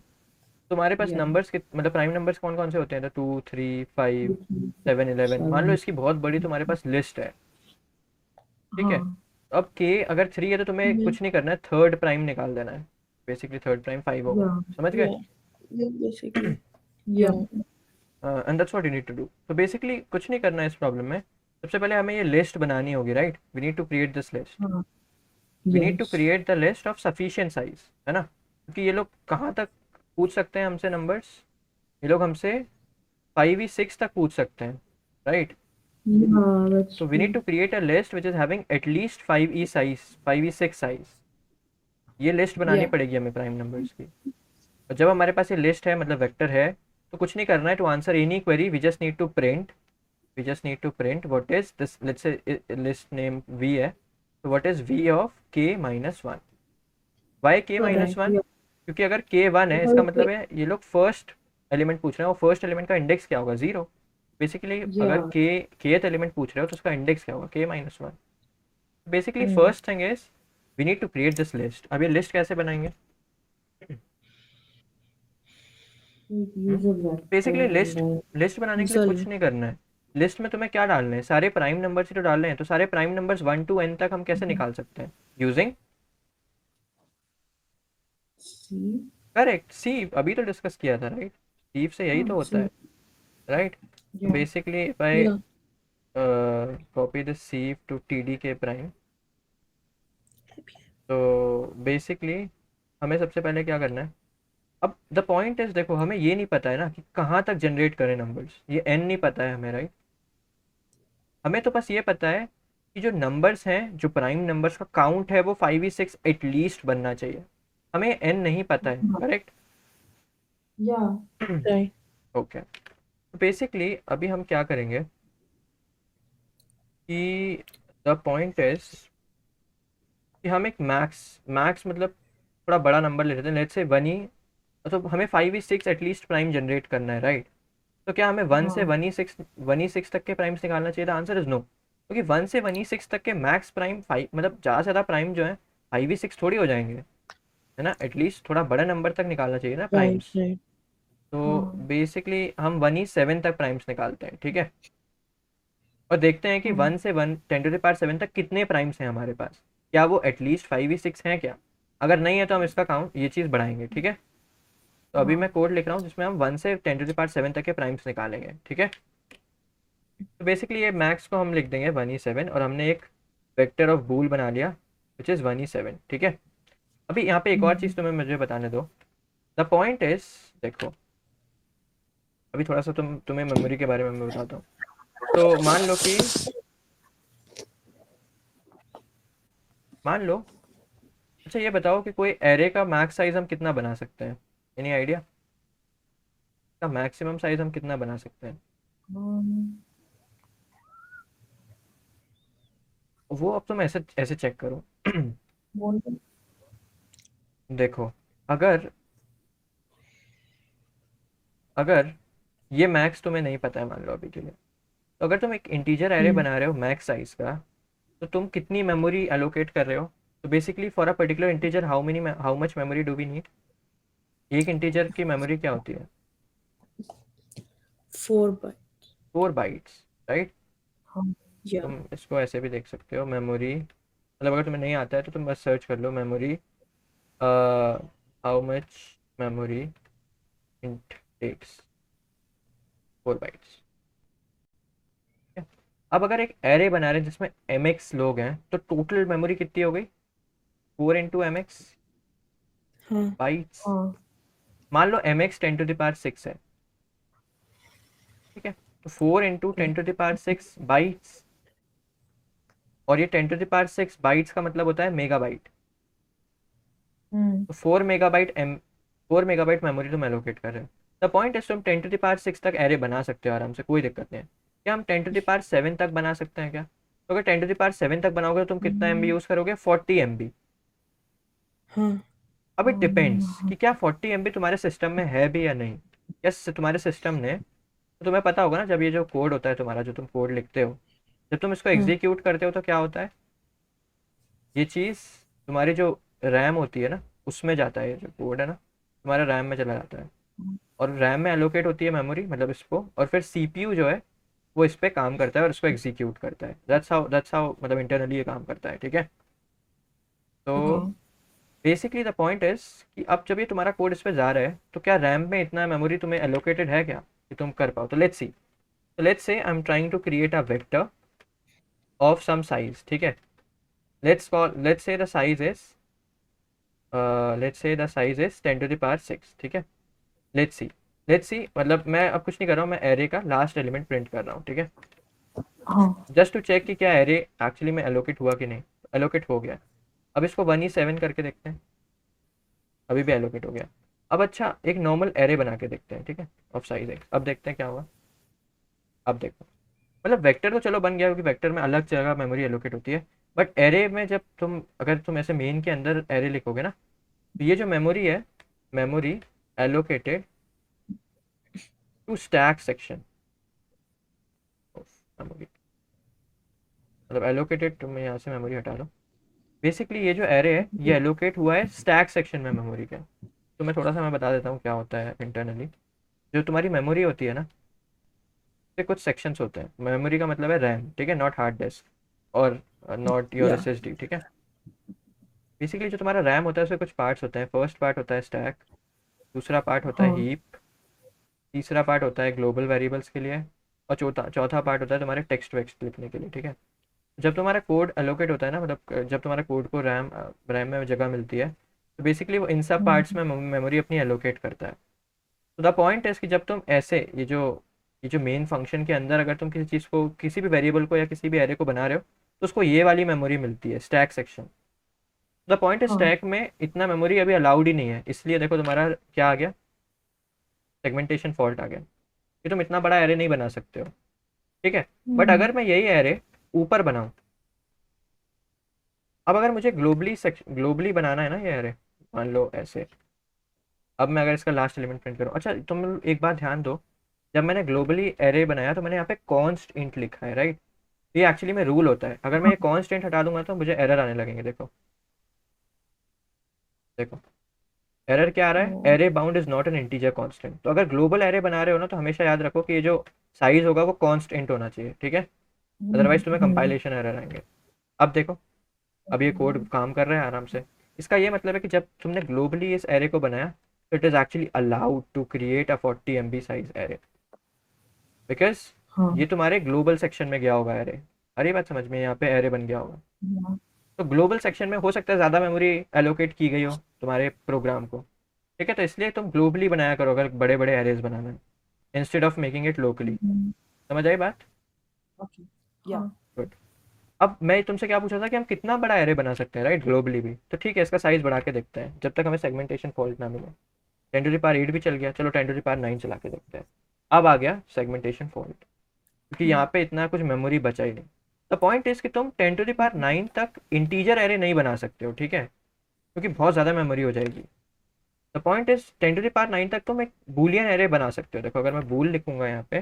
तुम्हारे पास Yeah. नंबर्स के मतलब प्राइम नंबर्स कौन कौन से होते हैं? तो 2, 3, 5, 7, 11। मान लो 7. इसकी बहुत बड़ी तुम्हारे पास लिस्ट है, ठीक है। Huh. अब k अगर 3 है तो तुम्हें Yeah. कुछ नहीं करना है, थर्ड प्राइम निकाल देना है। बेसिकली थर्ड प्राइम 5 होगा, Yeah. समझ गए? Yeah. Yeah, basically. Yeah. And that's what you need to do. तो बेसिकली कुछ नहीं करना है इस प्रॉब्लम में। सबसे पहले हमें ये लिस्ट बनानी होगी, right? We need to create this list. Huh. We need to Yes. Create the list of sufficient size, है ना? क्योंकि ये लोग कहाँ तक पूछ सकते हैं हमसे नंबर्स? ये लोग हमसे 5e6 तक पूछ सकते हैं, right? Yeah, that's So we need true. to create a list which is having at least 5e size, 5e6 size. ये लिस्ट बनानी Yeah. पड़ेगी हमें प्राइम नंबर्स की। और जब हमारे पास ये लिस्ट है, मतलब वेक्टर है, तो कुछ नहीं करना है to answer any query. We just need to print what is this. Let's say list name v है, तो what is v of k minus one? Why k minus correct. One? Yeah. क्योंकि अगर k वन है इसका Because मतलब है ये लोग फर्स्ट एलिमेंट पूछ रहे हैं, और फर्स्ट एलिमेंट का इंडेक्स क्या होगा? जीरो। बेसिकली अगर yeah. k kth एलिमेंट पूछ रहे हो तो उसका इंडेक्स क्या होगा? k minus one. Basically Hmm. First thing is we need to create this list. अब ये लिस्ट कैसे बनाएंगे? Use a vector बेसिकली and लिस्ट, then लिस्ट बनाने के लिए कुछ sorry. नहीं करना है। लिस्ट में तुम्हें क्या डालना है? सारे प्राइम नंबर्स ही तो डालने हैं। तो सारे प्राइम नंबर्स 1 to n तक हम कैसे निकाल सकते हैं? Using See? करेक्ट सी। अभी तो डिस्कस किया था राइट, सी से यही तो होता See. है right. Yeah. Basically if I Yeah. Copy this see to T D के प्राइम, तो बेसिकली हमें सबसे पहले क्या करना है? अब द पॉइंट इज, देखो हमें ये नहीं पता है ना कि कहाँ तक जनरेट करें नंबर्स, ये एन नहीं पता है हमें राइट। हमें तो बस ये पता है कि जो नंबर्स हैं, जो प्राइम नंबर्स का काउंट है वो 5 या 6 एटलीस्ट बनना चाहिए। हमें एन नहीं पता है, करेक्ट? Yeah. Right. ओके, तो बेसिकली अभी हम क्या करेंगे कि द पॉइंट इज कि हम एक मैक्स मैक्स मतलब थोड़ा बड़ा नंबर ले लेते हैं, लेट्स से वन ही। तो हमें 5 या 6 एटलीस्ट प्राइम जनरेट करना है राइट। तो क्या हमें वन से हाँ. वन ही सिक्स तक के प्राइम्स निकालना चाहिए? था आंसर इज नो, क्योंकि वन से वन ही सिक्स तक के मैक्स प्राइम फाइव, मतलब ज़्यादा से ज़्यादा प्राइम जो है 5 ही 6 थोड़ी हो जाएंगे, है ना। एटलीस्ट थोड़ा बड़ा नंबर तक निकालना चाहिए ना Right. प्राइम्स। Right. तो हाँ. बेसिकली हम 1 ही 7 तक प्राइम्स निकालते हैं, ठीक है। और देखते हैं कि हाँ. 1 से 10⁻7 तक कितने प्राइम्स हैं हमारे पास, क्या वो एटलीस्ट 5 ही 6 हैं क्या? अगर नहीं है तो हम इसका काउंट ये चीज़ बढ़ाएंगे, ठीक है। तो अभी मैं हाँ. कोड लिख रहा हूँ जिसमें हम 1 से 10⁻7 तक के प्राइम्स निकालेंगे, ठीक है। तो बेसिकली ये मैक्स को हम लिख देंगे 1 ही 7, और हमने एक वेक्टर ऑफ बूल बना लिया विच इज़ 1 ही 7, ठीक है। अभी यहाँ पे एक और चीज़ तुम्हें मुझे बताने दो। द पॉइंट इज, देखो अभी थोड़ा सा तुम्हें मेमोरी के बारे में मैं बताता हूँ। तो मान लो, अच्छा ये बताओ कि कोई एरे का मैक्स साइज हम कितना बना सकते हैं? एनी आइडिया का मैक्सिमम साइज हम कितना बना सकते हैं? वो अब तुम ऐसे ऐसे चेक करो। One. देखो, अगर अगर ये मैक्स तुम्हें नहीं पता है मान लो अभी के लिए, तो अगर तुम एक इंटीजर एरे Hmm. बना रहे हो मैक्स साइज का, तो तुम कितनी मेमोरी एलोकेट कर रहे हो? तो basically for a particular integer how much memory do we need? एक इंटीजर की मेमोरी क्या होती है? 4 by. 4 bytes right. Yeah. तुम इसको ऐसे भी देख सकते हो, मेमोरी मतलब अगर तुम्हें नहीं आता है तो तुम बस सर्च कर लो memory, how much memory int takes 4 bytes. अब अगर एक एरे बना रहे हैं जिसमें एम एक्स लोग हैं, तो टोटल मेमोरी कितनी हो गई? 4 × mx हाँ. बाइट्स। हाँ. मान लो एम एक्स 10⁻6 है, ठीक है। तो 4 × 10⁻6 बाइट्स, और ये 10⁻6 बाइट्स का मतलब होता है मेगाबाइट। Hmm. तो 4 मेगाबाइट मेमोरी तुम एलोकेट कर रहे हो। द पॉइंट इज तुम 10⁻6 तक एरे बना सकते हो आराम से, कोई दिक्कत नहीं है। क्या हम 10⁻7 तक बना सकते हैं क्या? तो अगर 10⁻7 तक बनाओगे तो तुम कितना एम बी यूज़ करोगे? 40 MB। हाँ. अब इट डिपेंड्स कि क्या 40 MB तुम्हारे सिस्टम में है भी या नहीं। यस, तुम्हारे सिस्टम ने, तो तुम्हें पता होगा ना जब ये जो कोड होता है तुम्हारा, जो तुम कोड लिखते हो, जब तुम इसको हाँ. एग्जीक्यूट करते हो तो क्या होता है? ये चीज़ तुम्हारी जो रैम होती है ना, उसमें जाता है, ये जो कोड है ना तुम्हारा रैम में चला जाता है, और रैम में एलोकेट होती है मेमोरी, मतलब इसको, और फिर सीपीयू जो है वो इस पे काम करता है और इसको एग्जीक्यूट करता है। दैट्स हाउ मतलब इंटरनली ये काम करता है, ठीक है। तो हाँ. बेसिकली द पॉइंट इज कि अब जब ये तुम्हारा कोड इस पे जा रहा है तो क्या रैम में इतना मेमोरी तुम्हें एलोकेटेड है क्या कि तुम कर पाओ? तो लेट्स सी, तो let's say I am trying to create a vector of some size, ठीक है। Let's say the size is let's say the size is 10⁻6, ठीक है। लेट्स सी मतलब मैं अब कुछ नहीं कर रहा हूँ, मैं एरे का लास्ट एलिमेंट प्रिंट कर रहा हूँ, ठीक है। हाँ. जस्ट टू चेक कि क्या एरे एक्चुअली में एलोकेट हुआ कि नहीं। एलोकेट हो गया। अब इसको 1 ही 7 करके देखते हैं, अभी भी एलोकेट हो गया। अब अच्छा एक नॉर्मल एरे बना के देखते हैं, ठीक है, ऑफ साइज एक्स। अब देखते हैं क्या हुआ। अब देखो, मतलब वेक्टर तो चलो बन गया, क्योंकि वेक्टर में अलग जगह मेमोरी एलोकेट होती है, बट एरे में जब तुम अगर तुम ऐसे मेन के अंदर एरे लिखोगे ना, तो ये जो मेमोरी है, memory allocated to stack section of memory, मतलब एलोकेटेड, तुम यहाँ से मेमोरी हटा लो। बेसिकली ये जो एरे है ये एलोकेट हुआ है स्टैक सेक्शन में मेमोरी के। तो मैं बता देता हूँ क्या होता है इंटरनली। जो तुम्हारी मेमोरी होती है ना, ये कुछ सेक्शंस होते हैं। मेमोरी का मतलब है रैम, ठीक है, नॉट हार्ड डिस्क और नॉट योर Yeah. एसएसडी, ठीक है। बेसिकली जो तुम्हारा रैम होता है उसके कुछ पार्ट्स होते हैं। फर्स्ट पार्ट होता है स्टैक, दूसरा पार्ट होता है हाँ हीप, तीसरा पार्ट होता है ग्लोबल वेरिएबल्स के लिए, और चौथा चौथा पार्ट होता है तुम्हारे टेक्स्ट वेक्स्ट लिखने के लिए, ठीक है। जब तुम्हारा कोड एलोकेट होता है ना, मतलब जब तुम्हारा कोड को रैम रैम में जगह मिलती है, तो बेसिकली वो इन सब पार्ट्स में मेमोरी अपनी एलोकेट करता है। तो द पॉइंट है कि जब तुम ऐसे ये जो मेन फंक्शन के अंदर अगर तुम किसी चीज़ को, किसी भी वेरिएबल को या किसी भी एरे को बना रहे हो, तो उसको ये वाली मेमोरी मिलती है, स्टैक सेक्शन। द पॉइंट है हाँ स्टैक में इतना मेमोरी अभी अलाउड ही नहीं है, इसलिए देखो तुम्हारा क्या आ गया, सेगमेंटेशन फॉल्ट आ गया कि तुम इतना बड़ा एरे नहीं बना सकते हो, ठीक है। बट अगर मैं यही एरे ऊपर बनाऊं, अब अगर मुझे ग्लोबली बनाना है ना ये एरे, मान लो ऐसे, अब मैं अगर इसका लास्ट एलिमेंट प्रिंट करूँ, अच्छा तुम एक बात ध्यान दो, जब मैंने ग्लोबली एरे बनाया तो मैंने यहाँ पे कॉन्स्ट इंट लिखा है, राइट। ये एक्चुअली में रूल होता है, अगर मैं ये कॉन्स्ट इंट हटा दूंगा तो मुझे एरर आने लगेंगे। देखो देखो, एरर क्या आ रहा है, हाँ array bound is not an integer constant. तो अगर ग्लोबल एरे बना रहे हो ना, तो हमेशा याद रखो कि ये जो साइज होगा वो कॉन्स्ट इंट होना चाहिए, ठीक है। अदरवाइज तुम्हें कंपाइलेशन एरर आएंगे। अब देखो, अब ये कोड काम कर रहा है आराम से। इसका ये मतलब है कि जब तुमने ग्लोबली इस एरे को बनाया, तो it is actually allowed to create a 40 MB size array, because हाँ ये तुम्हारे ग्लोबल सेक्शन में गया होगा एरे। अरे बात समझ में, यहाँ पे एरे बन गया होगा। हाँ तो ग्लोबल सेक्शन में हो सकता है ज़्यादा मेमोरी एलोकेट की गई हो तुम्हारे प्रोग्राम को, ठीक है। तो इसलिए तुम ग्लोबली बनाया करो अगर बड़े बड़े एरेज बनाना है, instead of making it locally. समझ आई बात? ओके या गुड। अब मैं तुमसे क्या पूछा था कि हम कितना बड़ा एरे बना सकते हैं, राइट, ग्लोबली भी। तो ठीक है, इसका साइज बढ़ा के देखते हैं जब तक हमें सेगमेंटेशन फॉल्ट ना मिले। 10⁸ भी चल गया, चलो 10⁹ चला के देखते हैं। अब आ गया सेगमेंटेशन फॉल्ट, क्योंकि यहाँ पे इतना कुछ मेमोरी बचा ही नहीं। द पॉइंट इज कि तुम 10⁹ तक इंटीजर एरे नहीं बना सकते हो, ठीक है, क्योंकि बहुत ज़्यादा मेमोरी हो जाएगी। द पॉइंट इज 10⁹ तक तुम एक बूलियन एरे बना सकते हो। देखो अगर मैं बूल लिखूंगा यहाँ पे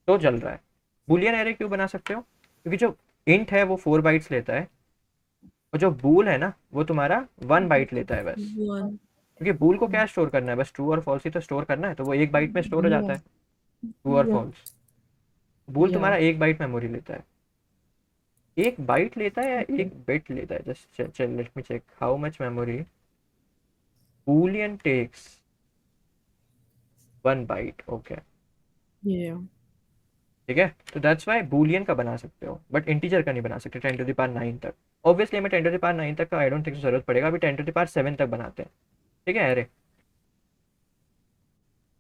तो चल रहा है। बूलियन एरे क्यों बना सकते हो? क्योंकि जो इंट है वो 4 बाइट्स लेता है, और जो बूल है ना वो तुम्हारा 1 बाइट लेता है बस। वन क्योंकि बूल को क्या स्टोर करना है, बस ट्रू और फॉल्स ही तो स्टोर करना है, तो वो 1 बाइट में स्टोर हो या जाता है, ट्रू और या फॉल्स। बूल या तुम्हारा 1 बाइट मेमोरी लेता है। 1 बाइट लेता है या 1 बिट लेता है, जस्ट चल let me check how much memory boolean takes 1 byte, okay, या ठीक है। तो दैट्स वाई बूलियन का बना सकते हो, बट इंटीजर का नहीं बना सकते 10⁹ तक। ऑब्वियसली हमें 10⁹ तक का आई डोंट थिंक जरूरत पड़ेगा, अभी 10⁻7 तक बनाते हैं, ठीक है एरे,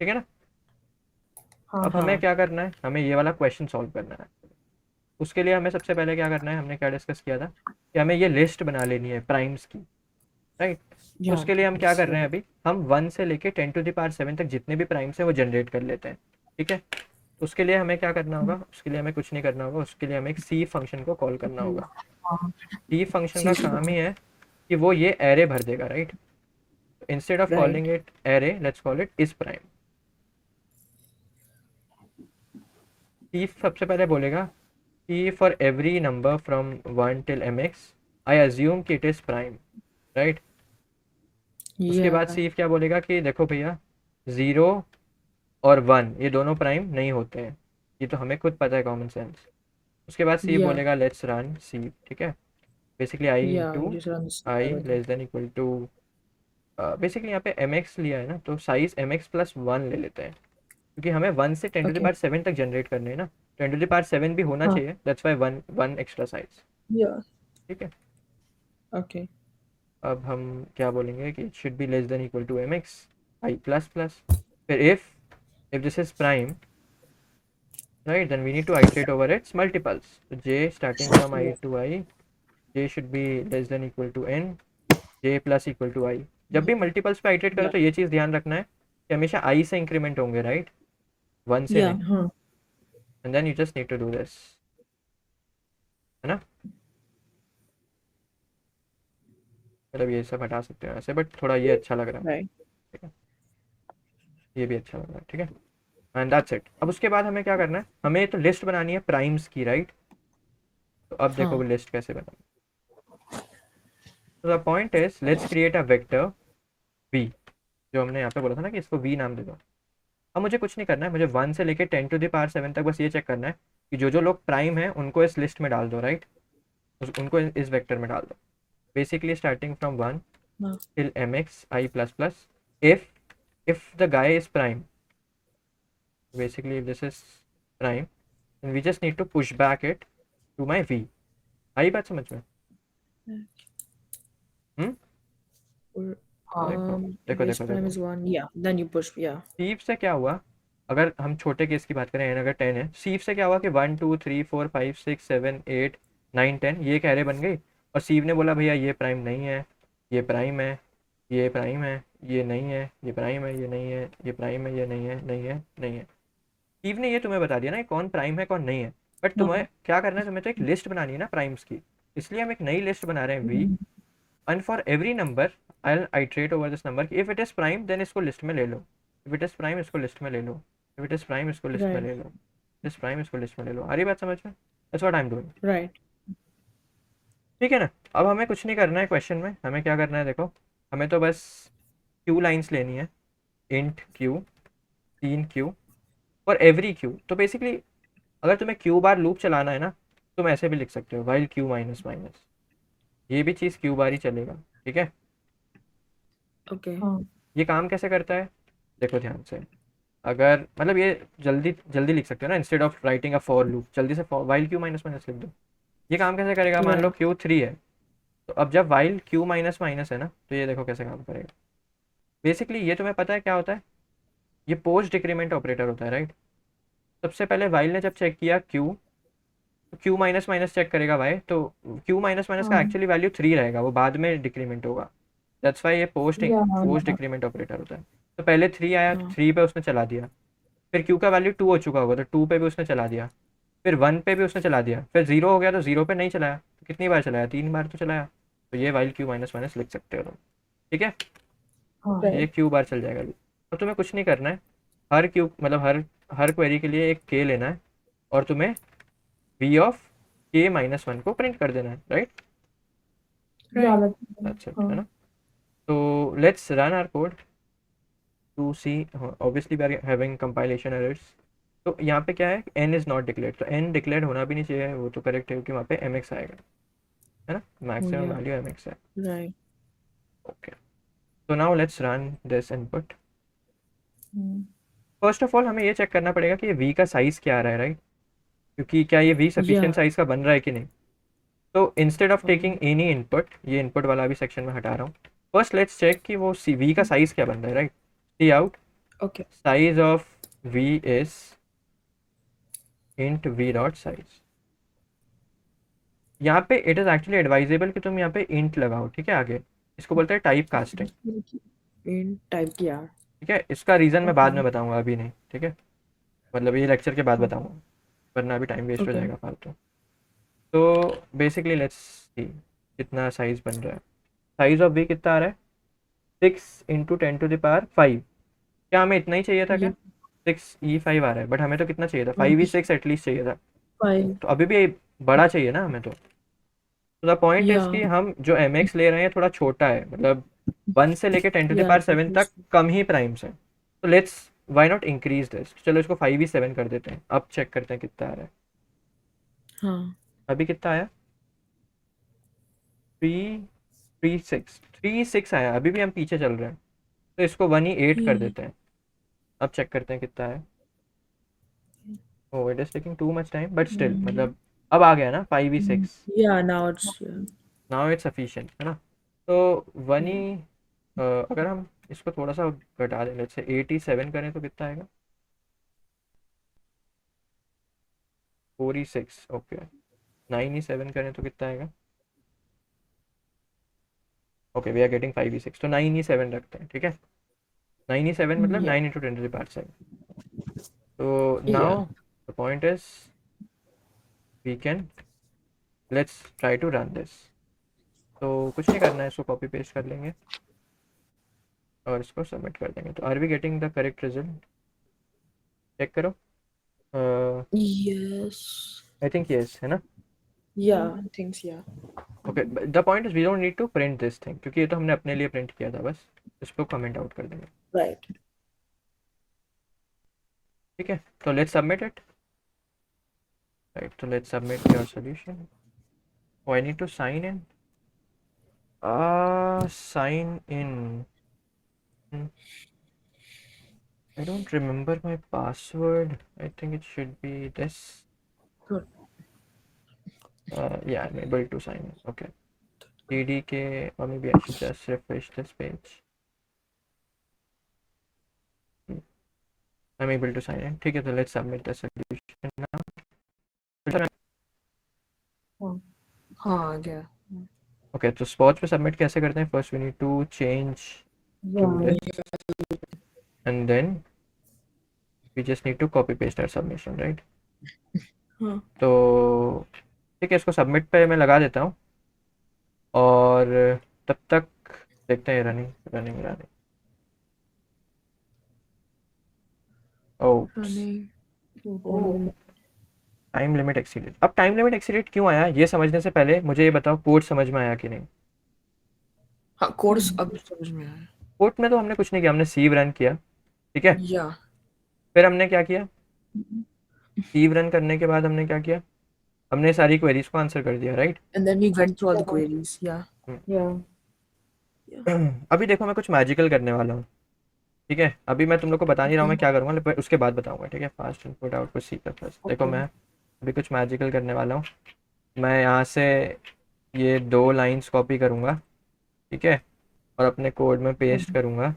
ठीक है ना। हाँ अब हमें हाँ क्या करना है, हमें ये वाला क्वेश्चन सॉल्व करना है। उसके लिए हमें सबसे पहले क्या करना है, हमने क्या डिस्कस किया था कि हमें ये लिस्ट बना लेनी है प्राइम्स की, राइट। तो या उसके लिए हम क्या दैट्स कर रहे हैं, राइट अभी हम 1 से लेके 10⁻7 तक जितने भी प्राइम्स हैं वो जनरेट कर लेते हैं, ठीक है। तो उसके लिए हमें क्या करना होगा, उसके लिए हमें कुछ नहीं करना होगा, उसके लिए हमें एक सी फंक्शन को कॉल करना होगा। हाँ सी फंक्शन का सीसी काम ही है कि वो ये एरे भर देगा, right. Instead of calling right it array, let's call it इस प्राइम। सी सबसे पहले बोलेगा कि for every number from 1 till mx I assume कि इट इज़ प्राइम, राइट। उसके बाद या सी क्या बोलेगा कि देखो भैया, 0 और 1 ये दोनों प्राइम नहीं होते हैं, ये तो हमें खुद पता है, कॉमन सेंस। उसके बाद सी या बोलेगा लेट्स रन सी, ठीक है। बेसिकली आई या into just run this I algorithm less than equal to, basically यहाँ पे एम एक्स लिया है ना, तो साइज mx+1 ले लेते हैं, क्योंकि हमें 1 से 10⁻7 okay तक जनरेट करने हैं ना। 10⁻7 भी होना हाँ चाहिए, that's why one one extra size, या ठीक है। okay अब हम क्या बोलेंगे कि it should be less than equal to mx i plus plus. फिर if this is prime, right, then we need to iterate over its multiples. तो j starting from i yeah to i, j should be less than equal to n, j plus equal to i। जब भी multiples पे iterate करो yeah तो ये चीज़ ध्यान रखना है कि हमेशा i से इंक्रीमेंट होंगे, राइट, 1 से yeah नहीं। हाँ and then you just need to do this, है ना। मतलब ये सब हटा सकते हैं ऐसे, बट थोड़ा ये अच्छा लग रहा है, Right. ठीक है, ये भी अच्छा लग रहा है, ठीक है, एंड दैट्स इट। अब उसके बाद हमें क्या करना है, हमें तो लिस्ट बनानी है प्राइम्स की, राइट? तो अब देखो वो हाँ लिस्ट कैसे बनानी। तो the point is let's create a vector v, जो हमने यहाँ पे बोला था ना कि इसको v नाम दे दो। अब मुझे कुछ नहीं करना है, मुझे 1 से लेके 10⁻7 तक बस ये चेक करना है कि जो जो लोग प्राइम है उनको इस लिस्ट में डाल दो, राइट? उनको इस वेक्टर में डाल दो, बेसिकली स्टार्टिंग फ्रॉम 1 हाँ till mx I plus plus, if the guy is prime, basically if this is prime, then we just need to push back it to my v। आई बात समझ में? हम्म। Or, देखो if देखो base देखो prime देखो, is 1, yeah, then you push, yeah. सीव से क्या हुआ, अगर हम छोटे केस की बात करें n अगर 10 है, सीव से क्या हुआ कि 1 2 3 4 5 6 7 8 9 10 ये एक एरे बन गई, और सीव ने बोला भैया ये प्राइम नहीं है, ये प्राइम है, ये प्राइम है, ये नहीं है, ये प्राइम है, ये नहीं है, ये प्राइम है, ये नहीं है, नहीं है, नहीं है। स्टीव ने ये तुम्हें बता दिया ना कि कौन प्राइम है कौन नहीं है, बट तुम्हें हाँ क्या करना है, तुम्हें तो एक लिस्ट बनानी है ना प्राइम्स की, इसलिए हम एक नई लिस्ट बना रहे हैं we, hmm, and for every number I iterate over this number, if it is prime then इसको लिस्ट में ले लो, इफ इट इज प्राइम इसको लिस्ट में ले लो, इफ इट इज प्राइम इसको लिस्ट में right, ले लो, इस प्राइम इसको लिस्ट में ले लो। आ रही बात समझ में? That's what I am doing, right. ठीक है ना? अब हमें कुछ नहीं करना है क्वेश्चन में, हमें क्या करना है देखो, हमें तो बस क्यू लाइन्स लेनी है, int Q, 3 Q for every Q. तो बेसिकली अगर तुम्हें क्यू बार लूप चलाना है ना, तुम ऐसे भी लिख सकते हो वाइल क्यू माइनस माइनस, ये भी चीज़ क्यू बार ही चलेगा, ठीक है? Okay. ये काम कैसे करता है देखो ध्यान से, अगर मतलब ये जल्दी जल्दी लिख सकते हो ना, instead of writing a for loop जल्दी से वाइल क्यू माइनस माइनस लिख दो। ये काम कैसे करेगा, मान लो Right. क्यू 3 है, तो अब जब वाइल क्यू माइनस माइनस है ना, तो ये देखो कैसे काम करेगा। बेसिकली ये तुम्हें पता है क्या होता है, ये पोस्ट डिक्रीमेंट ऑपरेटर होता है, राइट? सबसे पहले वाइल ने जब चेक किया क्यू, तो क्यू माइनस माइनस चेक करेगा भाई, तो क्यू माइनस माइनस का एक्चुअली वैल्यू 3 रहेगा, वो बाद में डिक्रीमेंट होगा, दैट्स वाई ये पोस्ट डिक्रीमेंट ऑपरेटर होता है। तो पहले 3 आया तो हाँ 3 पे उसने चला दिया, फिर क्यू का वैल्यू 2 हो चुका होगा तो 2 पे भी उसने चला दिया, फिर 1 पे भी उसने चला दिया, फिर 0 हो गया तो 0 पे नहीं चलाया, तो कितनी बार चलाया, 3 बार तो चलाया। तो ये वाइल क्यू माइनस माइनस लिख सकते हो तुम, ठीक है? ये क्यू बार चल जाएगा। और तुम्हें कुछ नहीं करना है, हर क्यू मतलब हर क्वेरी के लिए एक के लेना है, और तुम्हें v ऑफ k माइनस 1 को प्रिंट कर देना है, राइट? right. दैट्स इट, है ना? तो let's run our code to see, obviously we are having compilation errors. तो यहाँ पे क्या है, n इज़ नॉट डिक्लेयर्ड, तो n डिक्लेयर्ड होना भी नहीं चाहिए, वो तो करेक्ट है क्योंकि वहाँ पे mx आएगा, है ना? Oh maximum yeah, value mx है। right. ओके, तो now let's run this input. Hmm. First of all हमें ये चेक करना पड़ेगा कि ये v का साइज़ क्या आ रहा है, राइट? क्योंकि क्या ये v सफिशिएंट Yeah. साइज़ का बन रहा है कि नहीं। तो इंस्टेड ऑफ हाँ टेकिंग एनी इनपुट, ये इनपुट वाला भी सेक्शन में हटा रहा हूँ, फर्स्ट लेट्स चेक कि वो सी v का साइज़ क्या बन रहा है, right? Cout okay. size of v is int v dot size। यहाँ पे इट इज़ एक्चुअली एडवाइजेबल कि तुम यहाँ पे int लगाओ, ठीक है? आगे इसको बोलते हैं टाइप कास्टिंग, In type किया। ठीक है? इसका रीज़न मैं बाद Okay. में बताऊंगा, अभी नहीं, ठीक है? मतलब ये लेक्चर के बाद हाँ बताऊंगा, वरना अभी टाइम वेस्ट हो okay. जाएगा फालतू। तो बेसिकली लेट्स सी कितना साइज बन रहा है, साइज ऑफ v कितना आ रहा है, 6 × 10⁵ क्या हमें इतना ही चाहिए था क्या? Yeah. 6e5 आ रहा है, बट हमें तो कितना चाहिए था, हाँ 5e6 एटलीस्ट चाहिए था, 5. तो अभी भी बड़ा चाहिए ना हमें। तो द पॉइंट इज Yeah. कि हम जो एम एक्स ले रहे हैं थोड़ा छोटा है, मतलब 1 से लेके 10 टू द Yeah. पावर 7 तक कम ही प्राइम्स है, तो let's why not increase this, चलो इसको 5e7 कर देते हैं। अब चेक करते हैं कितना आ रहा है, हाँ अभी कितना आया, 3 3 6 आया, अभी भी हम पीछे चल रहे हैं, तो इसको 1e8 कर Yeah. देते हैं। अब चेक करते हैं कितना है, oh it is taking too much time, but still मतलब अब आ गया ना 5e6, Yeah. Now it's now it's sufficient, है ना? तो 1e अगर हम इसको थोड़ा सा घटा दें, लेट्स से 87 करें तो कितना आएगा, 4e6, ओके। 9e7 करें तो कितना आएगा, okay we are getting 5e6, तो 9e7 रखते हैं, ठीक है? 9e7 मतलब yeah. 9 × 10⁻7। तो Yeah. Now the point is we can let's try to run this. तो कुछ नहीं करना है, इसको कॉपी पेस्ट कर लेंगे और इसको सबमिट कर देंगे। तो are we getting the correct result? Check करो। Yes. आई थिंक यस है ना। Yeah, I think yeah. Okay, the point is we don't need to print this thing, क्योंकि ये तो हमने अपने लिए प्रिंट किया था बस। इसको कमेंट आउट कर देंगे। Right. ठीक है, तो लेट्स सबमिट इट। राइट, तो let's submit your solution. Oh, I need to sign in. Sign in. Hmm. I don't remember my password. I think it should be this. Good. Yeah, I'm able to sign in. Okay. TDK, or maybe I should just refresh this page. Hmm. I'm able to sign in. ठीक है, तो let's submit the solution now. हाँ, yeah. Okay, तो spots पे submit कैसे करते हैं? First we need to change to this, and then we just need to copy paste our submission, right? हाँ. तो ठीक है, इसको सबमिट पे मैं लगा देता हूँ और तब तक देखते हैं running running running. Oops, Running. Time limit exceeded. अब टाइम लिमिट एक्सीडेड क्यों आया, ये समझने से पहले मुझे ये बताओ, कोड समझ में आया कि नहीं? हाँ, कोर्स अब समझ में आया. कोड में तो हमने कुछ नहीं किया, हमने सीव रन किया, ठीक है। Yeah. फिर हमने क्या किया, सीव रन करने के बाद हमने क्या किया, हमने सारी क्वेरीज को आंसर कर दिया, right. And then we went through all the queries. Yeah. Yeah. अभी देखो मैं कुछ मैजिकल करने वाला हूँ, ठीक है। अभी मैं तुम लोग को बता नहीं रहा हूँ मैं क्या करूँगा, लेकिन उसके बाद बताऊँगा, ठीक है। Fast input output C plus plus. देखो मैं अभी कुछ मैजिकल करने वाला हूँ। मैं यहाँ से ये 2 लाइंस कॉपी करूँगा, ठीक है, और अपने कोड में पेस्ट करूँगा,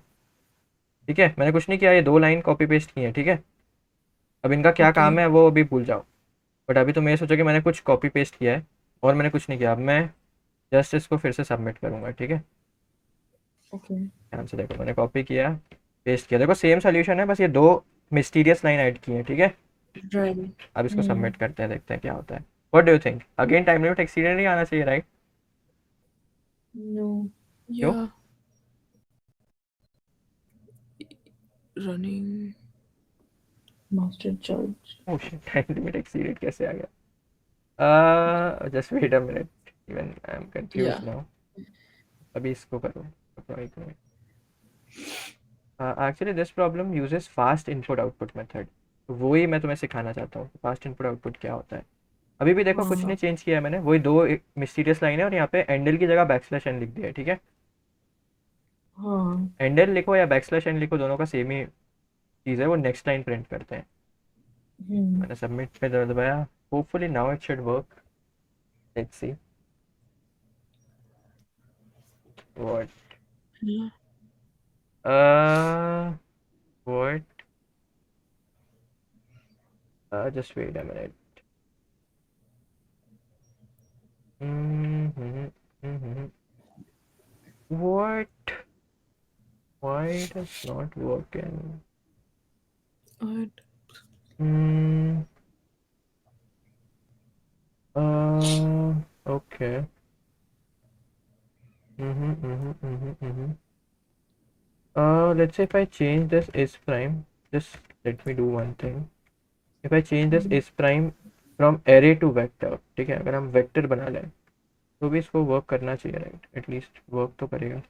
ठीक है। मैंने कुछ नहीं किया, ये 2 लाइन कॉपी पेस्ट की है, ठीक है। अब इनका क्या काम है वो अभी भूल जाओ, बट अभी तुम ये सोचो कि मैंने कुछ कॉपी पेस्ट किया है और मैंने कुछ नहीं किया। अब मैं जस्ट इसको फिर से सबमिट करूँगा, ठीक है। Okay. ध्यान से देखो, मैंने कॉपी किया, पेस्ट किया, देखो सेम सोल्यूशन है, बस ये 2 मिस्टीरियस लाइन ऐड की है, ठीक है। Right. अब इसको सबमिट करते हैं, देखते हैं क्या होता है। What do you think? Again time limit exceeded नहीं आना चाहिए, राइट? No. क्यों? Yeah. Running. Master judge. Oh shit, time limit exceeded कैसे आ गया? Just wait a minute, even I am confused now. अभी इसको करो, actually this problem uses fast input output method, तो वही मैं तुम्हें सिखाना चाहता हूँ, फास्ट इनपुट आउटपुट क्या होता है। अभी भी देखो कुछ नहीं चेंज किया है मैंने, वही 2 मिस्टीरियस लाइन है और यहाँ पे एंडल की जगह बैकस्लैश एन लिख दिया है, ठीक है। हाँ. एंडल लिखो या बैकस्लैश एन लिखो, दोनों का सेम ही चीज़ है, वो नेक्स्ट लाइन प्रिंट करते हैं। मैंने सबमिट पे दबाया, hopefully now it should work, let's see what Yeah. What just wait a minute. What? Why does not work in? Alright. Hmm. Okay. Let's say if I change this is prime, just let me do one thing. If I change this is prime from array to vector, ठीक है, अगर हम vector बना लें तो भी इसको work करना चाहिए, राइट? एटलीस्ट वर्क तो करेगा।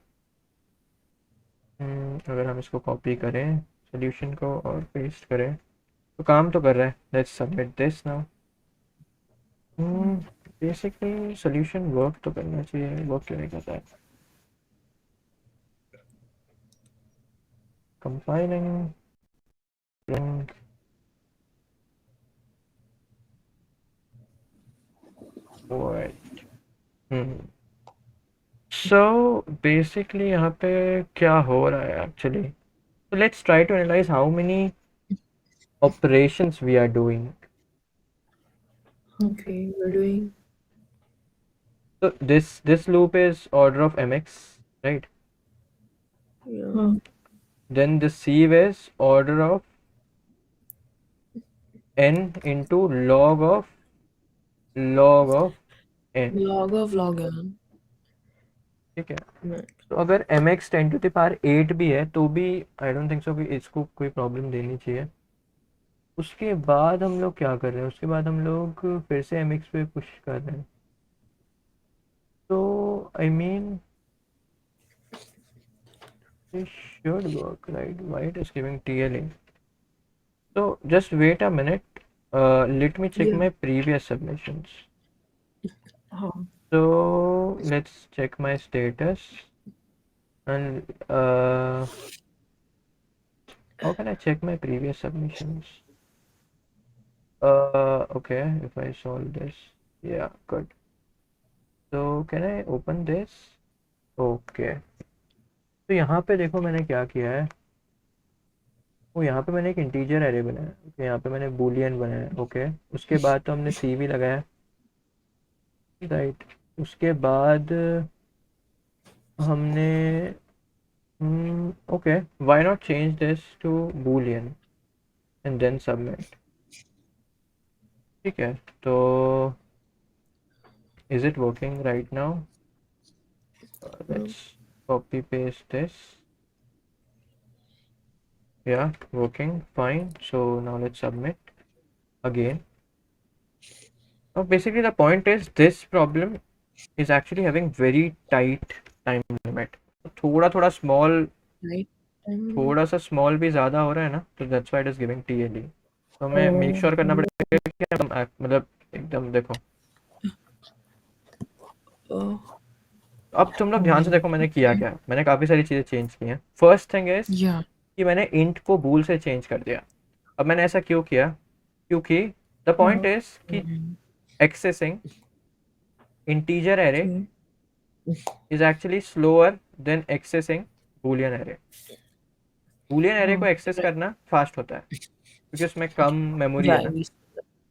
अगर हम इसको कॉपी करें सोल्यूशन को और पेस्ट करें तो काम तो कर रहा है। Let's submit this now. Basically solution work तो करना चाहिए, वर्क क्यों नहीं करता है? कंपाइलिंग, सो बेसिकली यहाँ पे क्या हो रहा है actually, so let's try to analyze how many operations we are doing. Okay, we're doing. So this loop is order of mx, right? Yeah. Then the sieve is order of n into log of n. Log of log n. ठीक है। Hmm. तो अगर mx 10⁸ भी है तो भी I don't think so कि इसको कोई प्रॉब्लम देनी चाहिए। उसके बाद हम लोग क्या कर रहे हैं, उसके बाद हम लोग फिर से mx पे पुश कर रहे हैं। तो I mean this should work, right? Why it is giving TLE? So just wait a minute. Let me check Yeah. my previous submissions. Huh. So let's check my status and how can I check my previous submissions? Okay, if I solve this, yeah, good. So can I open this? Okay. तो यहाँ पे देखो मैंने क्या किया है। वो यहाँ पे मैंने एक इंटीजर एरे बनाया, ओके, यहाँ पे मैंने बूलियन बनाया, ओके। उसके बाद तो हमने सी भी लगाया, राइट। उसके बाद हमने okay, why not change this to boolean and then submit. ठीक है, तो is it working right now? Let's copy paste this, yeah, working fine. So now let's submit again. Now basically the point is this problem is actually having very tight time limit. थोड़ा थोड़ा small, Right. थोड़ा सा small भी ज़्यादा हो रहा है ना, तो that's why it is giving TLE। तो हमें मेक Oh. श्योर करना पड़ेगा कि हम मतलब एकदम देखो। Oh. अब तुम लोग ध्यान से देखो मैंने किया क्या। मैंने काफ़ी सारी चीज़ें चेंज की हैं। First thing is Yeah. कि मैंने इंट को बूल से चेंज कर दिया। अब मैंने ऐसा क्यों किया? क्योंकि द पॉइंट इज कि accessing integer array Okay. is actually slower than accessing boolean array। boolean array को एक्सेस करना फास्ट होता है क्योंकि उसमें कम मेमोरी है Yeah. ना,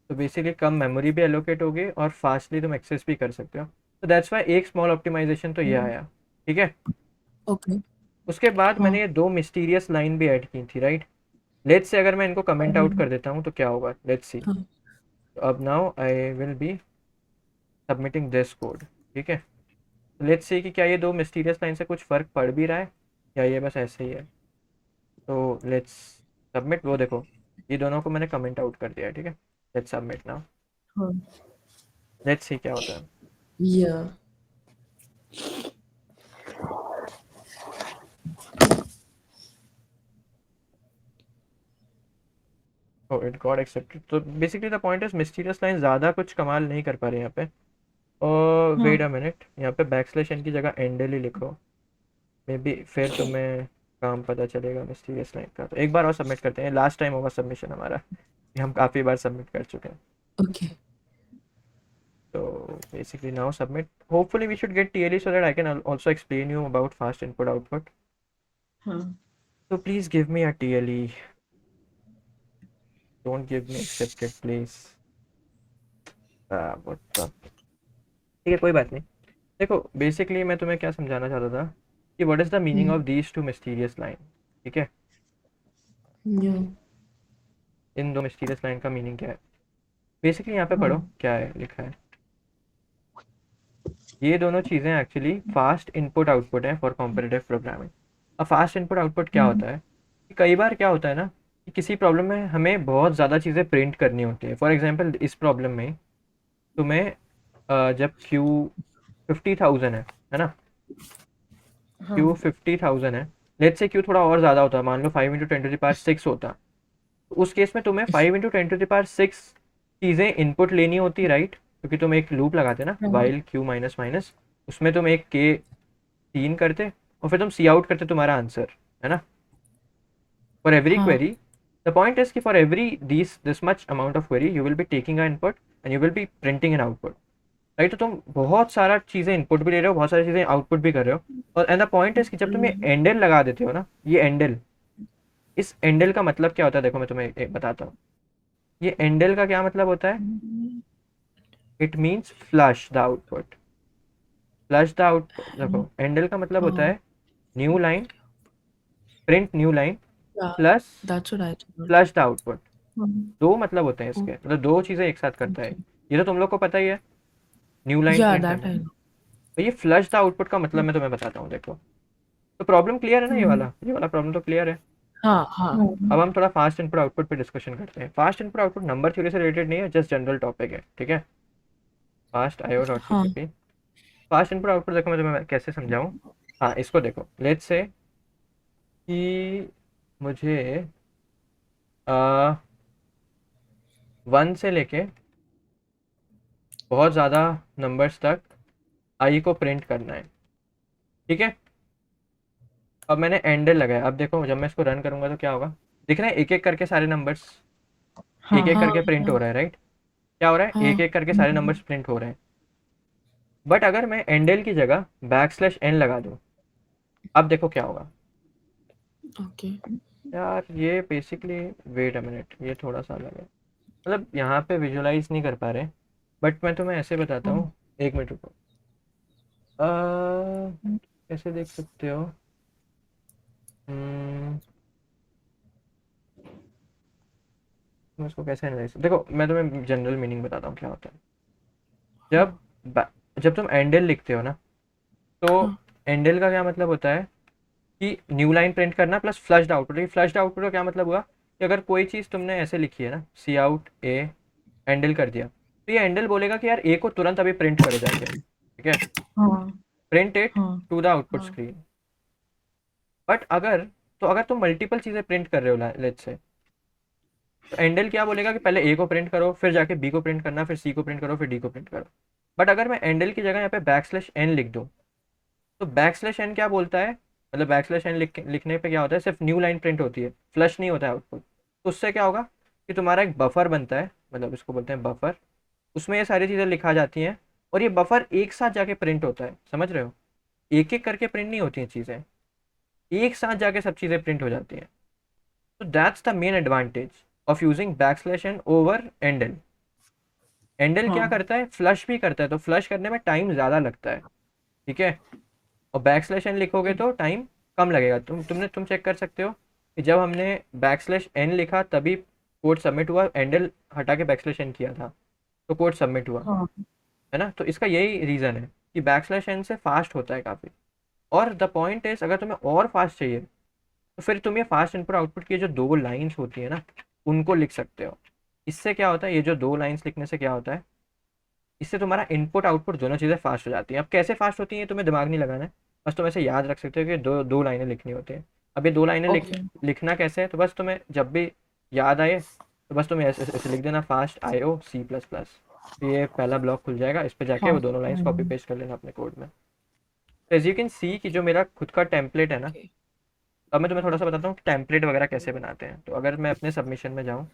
तो बेसिकली कम मेमोरी भी एलोकेट होगी और फास्टली तुम एक्सेस भी कर सकते हो। तो दैट्स वाई एक स्मॉल ऑप्टिमाइजेशन तो ये आया, ठीक है। Okay. उसके बाद हाँ. मैंने ये दो मिस्टीरियस लाइन भी ऐड की थी, राइट। लेट्स से अगर मैं इनको कमेंट आउट कर देता हूँ तो क्या होगा, लेट्स सी। हाँ. अब now I will be submitting this code, ठीक है। लेट्स सी कि क्या ये दो मिस्टीरियस लाइन से कुछ फ़र्क पड़ भी रहा है या ये बस ऐसे ही है। तो लेट्स सबमिट। वो देखो ये दोनों को मैंने कमेंट आउट कर दिया है, ठीक है। लेट्स सबमिट नाउ, हाँ. लेट्स सी क्या होता है। Yeah. Oh it got accepted. तो basically the point is mysterious line ज़्यादा कुछ कमाल नहीं कर पा रहे यहाँ पे। और हाँ. वेट अ मिनट, यहाँ पे बैकस्लैश एन की जगह एंडल ही लिखो, मे बी फिर तुम्हें काम पता चलेगा मिस्टीरियस लाइन का। तो एक बार और सबमिट करते हैं, लास्ट टाइम होगा सबमिशन हमारा, ये हम काफ़ी बार सबमिट कर चुके हैं। Okay. So basically now submit. Hopefully we should get TLE so that I can also explain you about fast input output. हाँ. So please give me a TLE. Don't give me accepted please. What the? ठीक है कोई बात नहीं। देखो basically मैं तुम्हें क्या समझाना चाहता था कि what is the meaning of these two mysterious line, ठीक है। Yeah. इन दो मिस्टीरियस लाइन का मीनिंग क्या है? बेसिकली यहाँ पे हाँ. पढ़ो क्या है लिखा है। ये दोनों चीज़ें एक्चुअली फास्ट इनपुट आउटपुट है फॉर कॉम्पिटिटिव प्रोग्रामिंग। अब फास्ट इनपुट आउटपुट क्या होता है कि कई बार क्या होता है ना कि किसी प्रॉब्लम में हमें बहुत ज़्यादा चीज़ें प्रिंट करनी होती है। फॉर एग्जांपल इस प्रॉब्लम में तुम्हें जब Q 50,000 है ना, हाँ. Q 50,000 है। लेट्स से Q थोड़ा और ज़्यादा होता, मान लो 5 × 10⁶ होता, तो उस केस में तुम्हें 5 × 10⁶ चीज़ें इनपुट लेनी होती, राइट। क्योंकि तुम एक लूप लगाते ना, हाँ. वाइल Q माइनस माइनस, उसमें तुम एक के 3 करते और फिर तुम सी आउट करते तुम्हारा आंसर, है ना, फॉर एवरी हाँ. क्वेरी। द पॉइंट इज कि for every this much amount of query you will be taking a input and you will be printing an output, right. तो तुम बहुत सारा चीज़ें इनपुट भी ले रहे हो, बहुत सारी चीज़ें आउटपुट भी कर रहे हो। और एंड द पॉइंट इज कि जब तुम ये एंडल लगा देते हो ना, ये एंडल, इस एंडल का मतलब क्या होता है देखो मैं तुम्हें एक बताता हूँ। ये एंडल का क्या मतलब होता है? It means flush the output. Flush the output देखो, एंडल का मतलब होता हाँ. है new line, print new line Yeah. Plus That's what I thought. Flush the output. हाँ. दो मतलब होते हैं इसके, Okay. मतलब दो चीज़ें एक साथ करता है। ये तो तुम लोग को पता ही है, new line Yeah, print that करना। I know. तो ये फ्लश द आउटपुट का मतलब मैं तुम्हें बताता हूँ, देखो। तो प्रॉब्लम क्लियर है ना, ये वाला प्रॉब्लम तो क्लियर है। हाँ हाँ अब हम थोड़ा फास्ट इनपुट आउटपुट पे डिस्कशन करते हैं। Fast input output number theory से रिलेटेड नहीं है, जस्ट जनरल टॉपिक है, ठीक है। फास्ट आईओ डॉट हाँ टीसीपी। फास्ट इनपुट आउटपुट देखो, मैं तुम्हें कैसे समझाऊँ। हाँ, इसको देखो, लेट्स से कि मुझे 1 से लेके बहुत ज़्यादा नंबर्स तक आई को प्रिंट करना है, ठीक है। अब मैंने एंडल लगाया, अब देखो जब मैं इसको रन करूंगा तो क्या होगा, दिख रहा है एक एक करके सारे नंबर्स एक हाँ एक हाँ करके प्रिंट हो रहा है, राइट। क्या हो रहा है, एक हाँ एक करके सारे नंबर्स प्रिंट हो रहे हैं। बट अगर मैं एंडल की जगह \n लगा दूं, अब देखो क्या होगा। ओके यार ये बेसिकली, वेट अ मिनट, ये थोड़ा सा अलग है, मतलब यहाँ पे विजुलाइज नहीं कर पा रहे, बट मैं तुम्हें ऐसे बताता हूँ। एक मिनट रुको। कैसे देख सकते हो। हम्म, मैं इसको कैसे एनालाइज, देखो मैं तुम्हें जनरल मीनिंग बताता हूँ क्या होता है। जब हाँ जब तुम एंडल लिखते हो ना, तो हाँ एंडल का क्या मतलब होता है कि न्यू लाइन प्रिंट करना प्लस फ्लश्ड आउटपुट। ये फ्लश्ड आउटपुट का क्या मतलब हुआ कि अगर कोई चीज़ तुमने ऐसे लिखी है ना, सी आउट ए एंडल कर दिया, तो ये एंडल बोलेगा कि यार ए को तुरंत अभी प्रिंट करो जाके, ठीक है, हाँ प्रिंट इट हाँ to the output screen. But अगर, तो अगर तुम मल्टीपल चीज़ें प्रिंट कर रहे हो लेट्स से, तो एंडल क्या बोलेगा कि पहले ए को प्रिंट करो, फिर जाके बी को प्रिंट करना, फिर सी को प्रिंट करो, फिर डी को प्रिंट करो। बट अगर मैं एंडल की जगह यहाँ पे \n लिख दूँ, तो \n क्या बोलता है, मतलब \n लिखने पे क्या होता है, सिर्फ न्यू लाइन प्रिंट होती है, फ्लश नहीं होता है आउटपुट। तो उससे क्या होगा कि तुम्हारा एक बफर बनता है, मतलब इसको बोलते हैं बफर। उसमें ये सारी चीज़ें लिखा जाती हैं, और ये बफर एक साथ जाके प्रिंट होता है, समझ रहे हो। एक एक करके प्रिंट नहीं होती हैं चीज़ें, एक साथ जाके सब चीज़ें प्रिंट हो जाती हैं। तो that's the main advantage of using \n over endl. Endl क्या हाँ करता है, फ्लश भी करता है, तो फ्लश करने में टाइम ज़्यादा लगता है, ठीक है। और \n लिखोगे तो टाइम कम लगेगा। तुम चेक कर सकते हो कि जब हमने \n लिखा तभी कोड सबमिट हुआ, एंडल हटा के \n किया था तो कोड सबमिट हुआ, हाँ है ना। तो इसका यही रीज़न है कि \n से फास्ट होता है काफ़ी। और द पॉइंट इज, अगर तुम्हें और फास्ट चाहिए तो फिर तुम ये फास्ट इनपुट आउटपुट की जो 2 लाइन्स होती है ना, उनको लिख सकते हो। इससे क्या होता है, ये जो 2 लाइन्स लिखने से क्या होता है, इससे तुम्हारा इनपुट आउटपुट दोनों चीज़ें फास्ट हो जाती हैं। अब कैसे फास्ट होती हैं तुम्हें दिमाग नहीं लगाना है, बस तुम ऐसे याद रख सकते हो कि दो दो लाइनें लिखनी होती हैं। अब ये 2 लाइनें ओके लिखना कैसे है, तो बस तुम्हें जब भी याद आए तो बस तुम्हें ऐसे ऐसे लिख देना, फास्ट IO C++। तो ये पहला ब्लॉक खुल जाएगा, इस पर जाके वो हाँ दोनों लाइन्स कॉपी पेस्ट कर लेना अपने कोड में। तो एज यू कैन सी कि जो मेरा खुद का टेम्पलेट है ना, ओके अब मैं तुम्हें थोड़ा सा बताता हूँ टेम्पलेट वगैरह कैसे बनाते हैं। तो अगर मैं अपने सबमिशन में जाऊँ,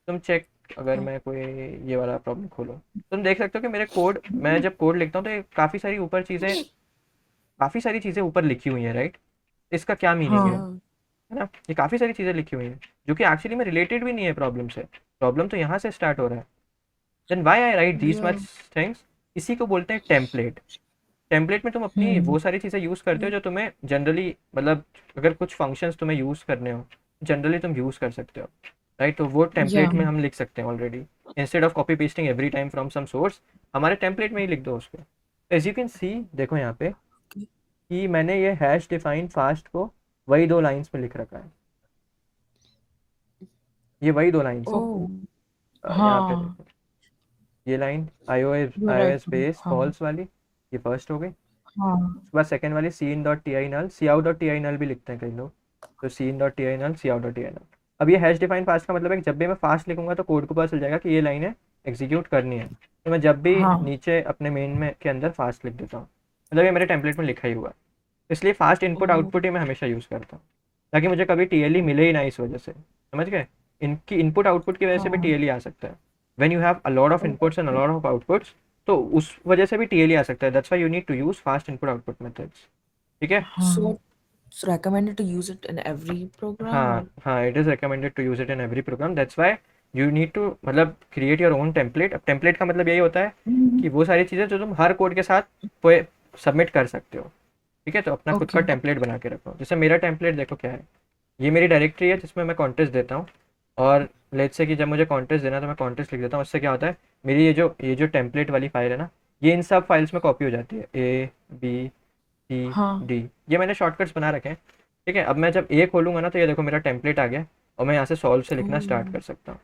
तुम चेक, अगर हाँ मैं कोई ये वाला प्रॉब्लम खोलूँ, तुम देख सकते हो कि मेरे कोड, मैं जब कोड लिखता हूँ तो ये काफ़ी सारी चीज़ें ऊपर लिखी हुई हैं, राइट। इसका क्या मीनिंग हाँ है ना, ये काफ़ी सारी चीज़ें लिखी हुई हैं जो कि एक्चुअली में रिलेटेड भी नहीं है प्रॉब्लम से। प्रॉब्लम तो यहाँ से स्टार्ट हो रहा है। Then why I write these या मच थिंग्स, इसी को बोलते हैं टेम्पलेट। टेम्पलेट में तुम अपनी वो सारी चीज़ें यूज़ करते हो जो तुम्हें जनरली, मतलब अगर कुछ फंक्शंस तुम्हें यूज़ करने हो, जनरली तुम यूज़ कर सकते हो, राइट। तो वो या टेम्पलेट में हम लिख सकते हैं already, instead of copy pasting every time from some source, हमारे टेम्पलेट में ही लिख दो उसको। एज यू कैन सी, देखो यहाँ पे कि मैंने ये हैश डिफाइन फास्ट को वही 2 लाइन्स में लिख रखा है, ये वही 2 लाइन्स ओ है। यहाँ पे हाँ देखो, ये line iOS you iOS right space हाँ फॉल्स वाली, ये फर्स्ट हो गई। हाँ उसके बाद सेकेंड वाली cin.ti null, cout.ti null भी लिखते हैं कई लोग, तो cin.ti null cout.ti null। अब ये हैश डिफाइन फास्ट का मतलब है कि जब भी मैं फास्ट लिखूंगा तो कोड को पता चल जाएगा कि ये लाइन है, एग्जीक्यूट करनी है, तो मैं जब भी हाँ नीचे अपने मेन में के अंदर फास्ट लिख देता हूँ, मतलब ये मेरे टेम्पलेट में लिखा ही हुआ है। इसलिए फास्ट ओ इनपुट आउटपुट ही मैं हमेशा यूज़ करता हूँ, ताकि मुझे कभी टीएलई मिले ही ना इस वजह से, समझ गए। इनकी इनपुट आउटपुट की वजह से भी हाँ टीएलई आ सकता है, when you have a lot of inputs and a lot of outputs, तो उस वजह से भी टीएलई आ सकता है। That's why you need to use fast input output methods, ठीक है। so it's recommended to use it in every program or हाँ हाँ, it is recommended to use it in every program, that's why you need to, मतलब create your own template. अब template का मतलब यही होता है कि वो सारी चीज़ें जो तुम हर कोड के साथ सबमिट कर सकते हो, ठीक है। तो अपना खुद का okay टेम्पलेट बना के रखो। जैसे मेरा टेम्पलेट देखो क्या है, ये मेरी डायरेक्टरी है जिसमें मैं कॉन्टेस्ट देता हूँ, और लेट्स से कि जब मुझे कॉन्टेस्ट देना है तो मैं कॉन्टेस्ट लिख देता हूँ। उससे क्या होता है, मेरी ये जो टेम्पलेट वाली फाइल है ना, ये इन सब फाइल्स में कॉपी हो जाती है, ए बी सी हाँ डी। ये मैंने शॉर्टकट्स बना रखे हैं। ठीक है, अब मैं जब ए खोलूंगा ना तो ये देखो मेरा टेम्पलेट आ गया और मैं यहाँ से सॉल्व से लिखना स्टार्ट कर सकता हूँ।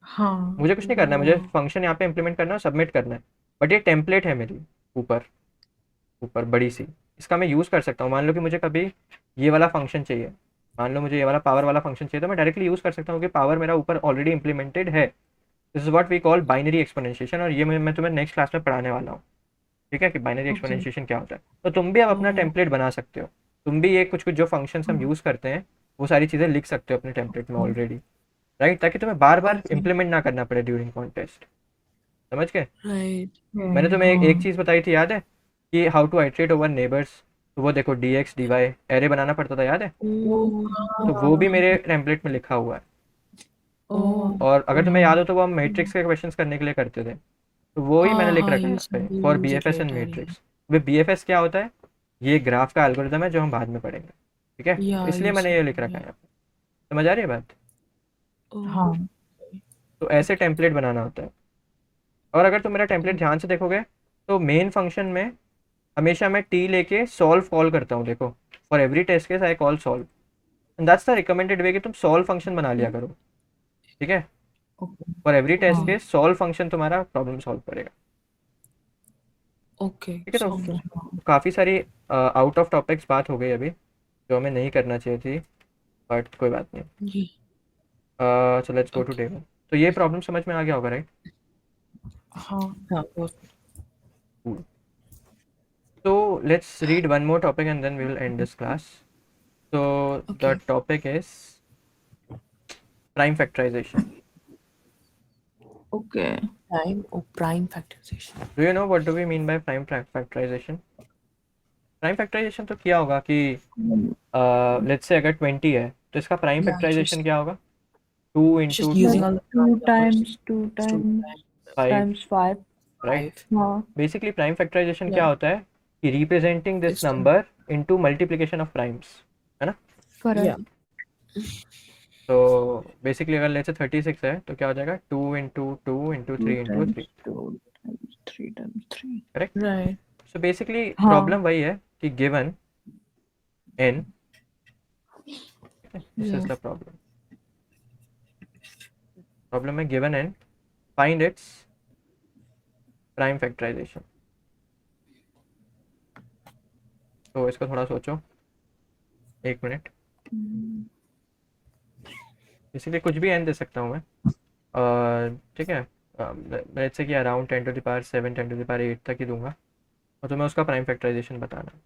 हाँ मुझे कुछ नहीं करना है, मुझे फंक्शन यहाँ पे इंप्लीमेंट करना है, सबमिट करना है। बट ये टेम्पलेट है मेरी ऊपर, ऊपर बड़ी सी, इसका मैं यूज़ कर सकता हूँ। मान लो कि मुझे कभी ये वाला फंक्शन चाहिए, मान लो मुझे ये वाला पावर वाला फंक्शन चाहिए, तो मैं डायरेक्टली यूज़ कर सकता हूँ कि पावर मेरा ऊपर ऑलरेडी इंप्लीमेंटेड है। This is what we call binary exponentiation, और ये मैं तुम्हें नेक्स्ट क्लास में पढ़ाने वाला हूँ। ठीक है, कि बाइनरी ओके। एक्सपोनेंशिएशन क्या होता है। तो तुम भी अब अपना टेम्पलेट बना सकते हो। तुम भी ये कुछ कुछ जो फंक्शंस हम यूज़ करते हैं वो सारी चीज़ें लिख सकते हो अपने टेम्पलेट में ऑलरेडी, राइट, ताकि तुम्हें बार बार ओके। इंप्लीमेंट ना करना पड़े ड्यूरिंग कॉन्टेस्ट। समझ गए? राइट। मैंने तुम्हें एक चीज़ बताई थी, याद है, कि how to iterate over neighbours. तो वो देखो d x d y array बनाना पड़ता था, याद है? तो वो भी मेरे टेम्पलेट में लिखा हुआ है। और अगर तुम्हें याद हो तो वो हम मैट्रिक्स के क्वेश्चंस करने के लिए करते थे, तो वो ही मैंने हाँ लिख हाँ, रखा है you यहाँ पे said you for B use F it S and later, yeah. Matrix. वे बी एफ एस क्या होता है? ये ग्राफ का एल्गोरिदम है जो हम बाद में पढ़ेंगे। ठीक है, तो Yeah, इसलिए you मैंने ये said, लिख रखा है yeah. यहाँ पे। समझ आ रही है बात? हाँ तो ऐसे टेम्पलेट बनाना होता है। और अगर तुम मेरा टेम्पलेट ध्यान से देखोगे तो मेन फंक्शन में हमेशा मैं टी लेके सॉल्व कॉल करता हूँ, देखो, for every test case I call solve, and that's the recommended way कि तुम सॉल्व फंक्शन बना लिया करो। ठीक है, ओके फॉर एवरी टेस्ट हाँ केस सॉल्व फंक्शन तुम्हारा प्रॉब्लम सॉल्व करेगा। ओके ठीक है, तो ओके काफ़ी सारी आउट ऑफ टॉपिक्स बात हो गई अभी, जो हमें नहीं करना चाहिए थी, बट कोई बात नहीं। जी so let's go to okay day one. तो ये प्रॉब्लम समझ में आ गया होगा, राइट? हाँ हाँ So let's read one more topic and then we will end this class. So the okay topic is prime factorization. okay prime factorization. Do you know what do we mean by prime factorization? Prime factorization तो किया होगा कि let's say अगर 20 है तो इसका prime Yeah, factorization क्या होगा? 2 into just using all the Two numbers. times two Two times 5, times five. right? five. हाँ Basically prime factorization क्या Yeah. होता है कि representing this It's the- number into multiplication of primes, है ना? correct. Yeah. तो बेसिकली अगर let's say 36 है तो क्या हो जाएगा? 2 into 2 into 3 into 3, Two times three times three. Correct? Right. So basically हाँ। प्रॉब्लम वही है कि given n, this is the problem. Problem है given n, find its prime factorisation. तो इसको थोड़ा सोचो, एक मिनट। इसीलिए कुछ भी n दे सकता हूँ मैं, और ठीक है, लेट्स से कि around 10 to the power 7 10 to the power 8 तक ही दूंगा, और तुम्हें उसका प्राइम फैक्टराइजेशन बताना है।